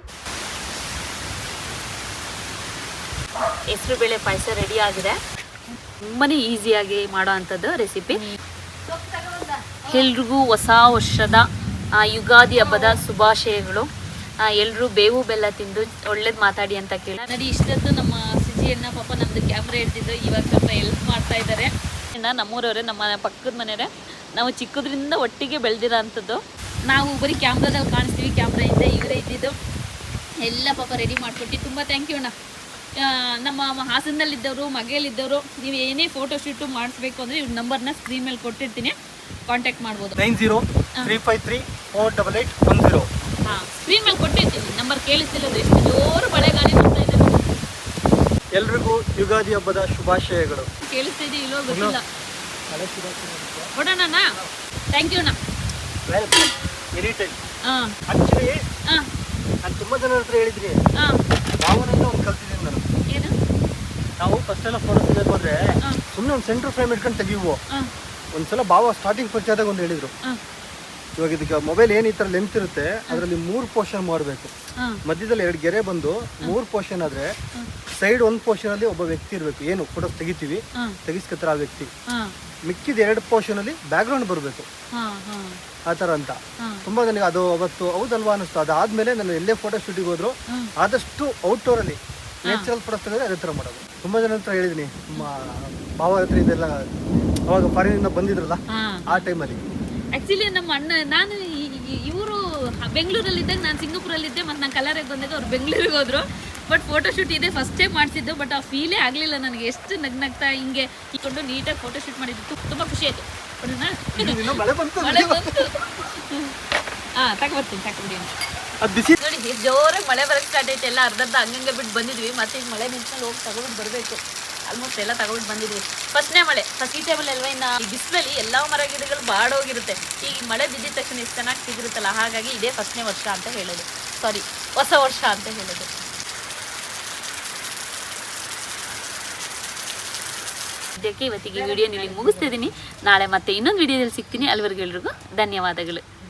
S1: ಹೆಸರುಬೇಳೆ ಪಾಯಸ ರೆಡಿ ಆಗಿದೆ. ತುಂಬಾ ಈಸಿಯಾಗಿ ಮಾಡೋ ಅಂಥದ್ದು ರೆಸಿಪಿ. ಎಲ್ರಿಗೂ ಹೊಸ ವರ್ಷದ ಯುಗಾದಿ ಹಬ್ಬದ ಶುಭಾಶಯಗಳು. ಎಲ್ಲರೂ ಬೇವು ಬೆಲ್ಲ ತಿಂದು ಒಳ್ಳೇದು ಮಾತಾಡಿ ಅಂತ ಕೇಳಿ ನೋಡಿ. ಇಷ್ಟೊತ್ತು ನಮ್ಮ ಸಿಜಿಯನ್ನ ಪಾಪ ನಮ್ಮದು ಕ್ಯಾಮ್ರಾ ಹಿಡ್ದಿದ್ದು ಇವಾಗ ಸ್ವಲ್ಪ ಹೆಲ್ಪ್ ಮಾಡ್ತಾ ಇದ್ದಾರೆ. ನಮ್ಮೂರವರೇ, ನಮ್ಮ ಪಕ್ಕದ ಮನೆಯವರೇ. ನಾವು ಚಿಕ್ಕದ್ರಿಂದ ಒಟ್ಟಿಗೆ ಬೆಳೆದಿರೋ ಅಂಥದ್ದು. ನಾವು ಬರೀ ಕ್ಯಾಮ್ರಾದಲ್ಲಿ ಕಾಣಿಸ್ತೀವಿ, ಕ್ಯಾಮ್ರಾಯಿಂದ ಇವರೇ ಇದ್ದಿದ್ದು ಎಲ್ಲ ಪಾಪ ರೆಡಿ ಮಾಡಿಕೊಟ್ಟು ತುಂಬ ಥ್ಯಾಂಕ್ ಯು ಅಣ್ಣ. ನಮ್ಮ ಹಾಸನದಲ್ಲಿದ್ದವರು, ಮಗೆಯಲ್ಲಿದ್ದವರು, ನೀವು ಏನೇ ಫೋಟೋಶೂಟು ಮಾಡಿಸ್ಬೇಕು ಅಂದರೆ ಇವ್ರ ನಂಬರ್ನ ಸ್ಕ್ರೀನ್ ಮೇಲೆ ಕೊಟ್ಟಿರ್ತೀನಿ, ಕಾಂಟ್ಯಾಕ್ಟ್ ಮಾಡ್ಬೋದು. 9035348810. ಹಾಂ, ಸ್ಕ್ರೀನ್ ಮೇಲೆ ಕೊಟ್ಟಿರ್ತೀನಿ ನಂಬರ್. ಕೇಳಿಸ್ತಿಲ್ಲದು ಎಷ್ಟು ಜೋರು ಮಳೆಗಾಳಿ ಬರ್ತಾ ಇದೆ.
S2: ಎಲ್ರಿಗೂ ಯುಗಾದಿ ಹಬ್ಬದ ಶುಭಾಶಯಗಳು.
S1: ಕೇಳಿಸ್ತಿದೆ ಇಲ್ಲೋ ಗೊತ್ತಿಲ್ಲ. ಹೊಡೋಣ. ಥ್ಯಾಂಕ್ ಯು ಅಣ್ಣ.
S2: Any time.
S1: ಹಾಂ
S2: ಆಕ್ಚುಲಿ
S1: ಹಾಂ
S2: ನಾನು ತುಂಬಾ ಜನ ಹತ್ರ ಹೇಳಿದ್ದೀನಿ,
S1: ಹಾಂ
S2: ಭಾವನೆಯಿಂದ ಒಂದು ಕಲ್ತಿದ್ದೀನಿ ನಾನು.
S1: ಏನು
S2: ನಾವು ಫಸ್ಟ್ ಎಲ್ಲ ಫೋಟೋ ತೆಗೆಯೋಕೆ ಹೋದ್ರೆ
S1: ಹಾಂ
S2: ಸುಮ್ಮನೆ ಒಂದು ಸೆಂಟ್ರ್ ಫ್ರೇಮ್ ಇಟ್ಕೊಂಡು ತೆಗಿಯುವು.
S1: ಹಾಂ
S2: ಒಂದ್ಸಲ ಭಾವ ಸ್ಟಾರ್ಟಿಂಗ್ ಪರಿಚಯದಾಗ ಒಂದು ಹೇಳಿದ್ರು,
S1: ಹಾಂ
S2: ಇವಾಗ ಇದಕ್ಕೆ ಮೊಬೈಲ್ ಏನು ಈ ಥರ ಲೆಂತ್ ಇರುತ್ತೆ ಅದರಲ್ಲಿ 3 ಪೋರ್ಷನ್ ಮಾಡಬೇಕು.
S1: ಹಾಂ
S2: ಮಧ್ಯದಲ್ಲಿ 2 ಗೆರೆ ಬಂದು 3 ಪೋರ್ಷನ್ ಆದರೆ ಸೈಡ್ 1 ಪೋರ್ಷನ್ ಅಲ್ಲಿ ಒಬ್ಬ ವ್ಯಕ್ತಿ ಇರಬೇಕು, ಏನು ಫೋಟೋಸ್ ತೆಗಿತೀವಿ
S1: ಹಾಂ
S2: ತೆಗಿಸ್ಕೊತಾರೆ ಆ ವ್ಯಕ್ತಿ.
S1: ಹಾಂ
S2: ಮಿಕ್ಕಿದ 2 ಪೋರ್ಷನ್ ಅಲ್ಲಿ ಬ್ಯಾಕ್ಗ್ರೌಂಡ್ ಬರಬೇಕು,
S1: ಹಾಂ ಹಾಂ
S2: ಆ ಥರ ಅಂತ.
S1: ಹಾಂ
S2: ತುಂಬಾ ನನಗೆ ಅದು ಅವತ್ತು ಹೌದಲ್ವಾ ಅನ್ನಿಸ್ತು. ಅದಾದ್ಮೇಲೆ ನಾನು ಎಲ್ಲೇ ಫೋಟೋ ಶೂಟಿಗೆ ಹೋದ್ರು
S1: ಹ್ಮ್.
S2: ಆದಷ್ಟು ಔಟ್ಡೋರ್ ಅಲ್ಲಿ ನ್ಯಾಚುರಲ್ ಫೋಟೋಸ್ ತೆಗೆದ್ರೆ ಅದೇ ಥರ ಮಾಡೋದು. ತುಂಬಾ ಜನ ಹತ್ರ ಹೇಳಿದೀನಿ, ಭಾವ ಹತ್ರ ಇದೆಲ್ಲ ಅವಾಗ ಫಾರಿನಿಂದ ಬಂದಿದ್ರಲ್ಲ
S1: ಹಾಂ
S2: ಆ ಟೈಮಲ್ಲಿ.
S1: ಆ್ಯಕ್ಚುಲಿ ನಮ್ಮ ಅಣ್ಣ ನಾನು ಇವರು ಬೆಂಗಳೂರಲ್ಲಿದ್ದಾಗ ನಾನು ಸಿಂಗಾಪುರಲ್ಲಿದ್ದೆ, ಮತ್ತು ನಾನು ಕಲರಿಗೆ ಬಂದಾಗ ಅವ್ರು ಬೆಂಗಳೂರಿಗೆ ಹೋದ್ರು. ಬಟ್ ಫೋಟೋ ಶೂಟ್ ಇದೆ ಫಸ್ಟ್ ಟೈಮ್ ಮಾಡಿಸಿದ್ದು, ಬಟ್ ಆ ಫೀಲೇ ಆಗಲಿಲ್ಲ ನನಗೆ. ಎಷ್ಟು ನಗ್ನಗ್ತಾ ಹಿಂಗೆ ಇಟ್ಕೊಂಡು ನೀಟಾಗಿ ಫೋಟೋ ಶೂಟ್ ಮಾಡಿದ್ದು ತುಂಬ ಖುಷಿ ಆಯಿತು.
S2: ಇನ್ನೂ ಮಳೆ ಬಂತು,
S1: ಮಳೆ ಬಂತು. ಹಾಂ ತಗೊಬರ್ತೀನಿ
S2: ಅದು ಬಿಸಿ.
S1: ನೋಡಿ ಎಷ್ಟು ಜೋರಾಗಿ ಮಳೆ ಬರೋಕ್ಕೆ ಸ್ಟಾರ್ಟ್ ಐತೆ. ಎಲ್ಲ ಅರ್ಧರ್ಧ ಹಂಗಂಗೆ ಬಿಟ್ಟು ಬಂದಿದ್ವಿ, ಮತ್ತೆ ಈಗ ಮಳೆ ನಿಂತ್ಕೊಂಡು ಹೋಗಿ ತಗೊಬಿಟ್ಟು ಬರಬೇಕು. ಆಲ್ಮೋಸ್ಟ್ ಎಲ್ಲ ತಗೊಬಿಟ್ಟು ಬಂದಿದ್ವಿ. ಫಸ್ಟ್ನೇ ಮಳೆ, ಫಸ್ಟ್ ಈ ಟೈಮಲ್ಲಿ ಅಲ್ವಾ, ಇನ್ನು ಈ ಬಿಸಿಲಲ್ಲಿ ಎಲ್ಲ ಮರ ಗಿಡಗಳು ಬಾಡೋಗಿರುತ್ತೆ. ಈಗ ಮಳೆ ಬಿದ್ದಿದ ತಕ್ಷಣ ಎಷ್ಟು ಚೆನ್ನಾಗಿ ಸಿಗಿರುತ್ತಲ್ಲ, ಹಾಗಾಗಿ ಇದೇ ಫಸ್ಟ್ನೇ ವರ್ಷ ಅಂತ ಹೇಳೋದು, ಸಾರಿ ಹೊಸ ವರ್ಷ ಅಂತ ಹೇಳೋದು. ಸದ್ಯಕ್ಕೆ ಇವತ್ತಿಗೆ ವಿಡಿಯೋ ನಿಮಗೆ ಮುಗಿಸ್ತಿದ್ದೀನಿ. ನಾಳೆ ಮತ್ತೆ ಇನ್ನೊಂದು ವಿಡಿಯೋದಲ್ಲಿ ಸಿಗ್ತೀನಿ. ಅಲ್ಲಿವರೆಗೂ ಎಲ್ರಿಗೂ ಧನ್ಯವಾದಗಳು.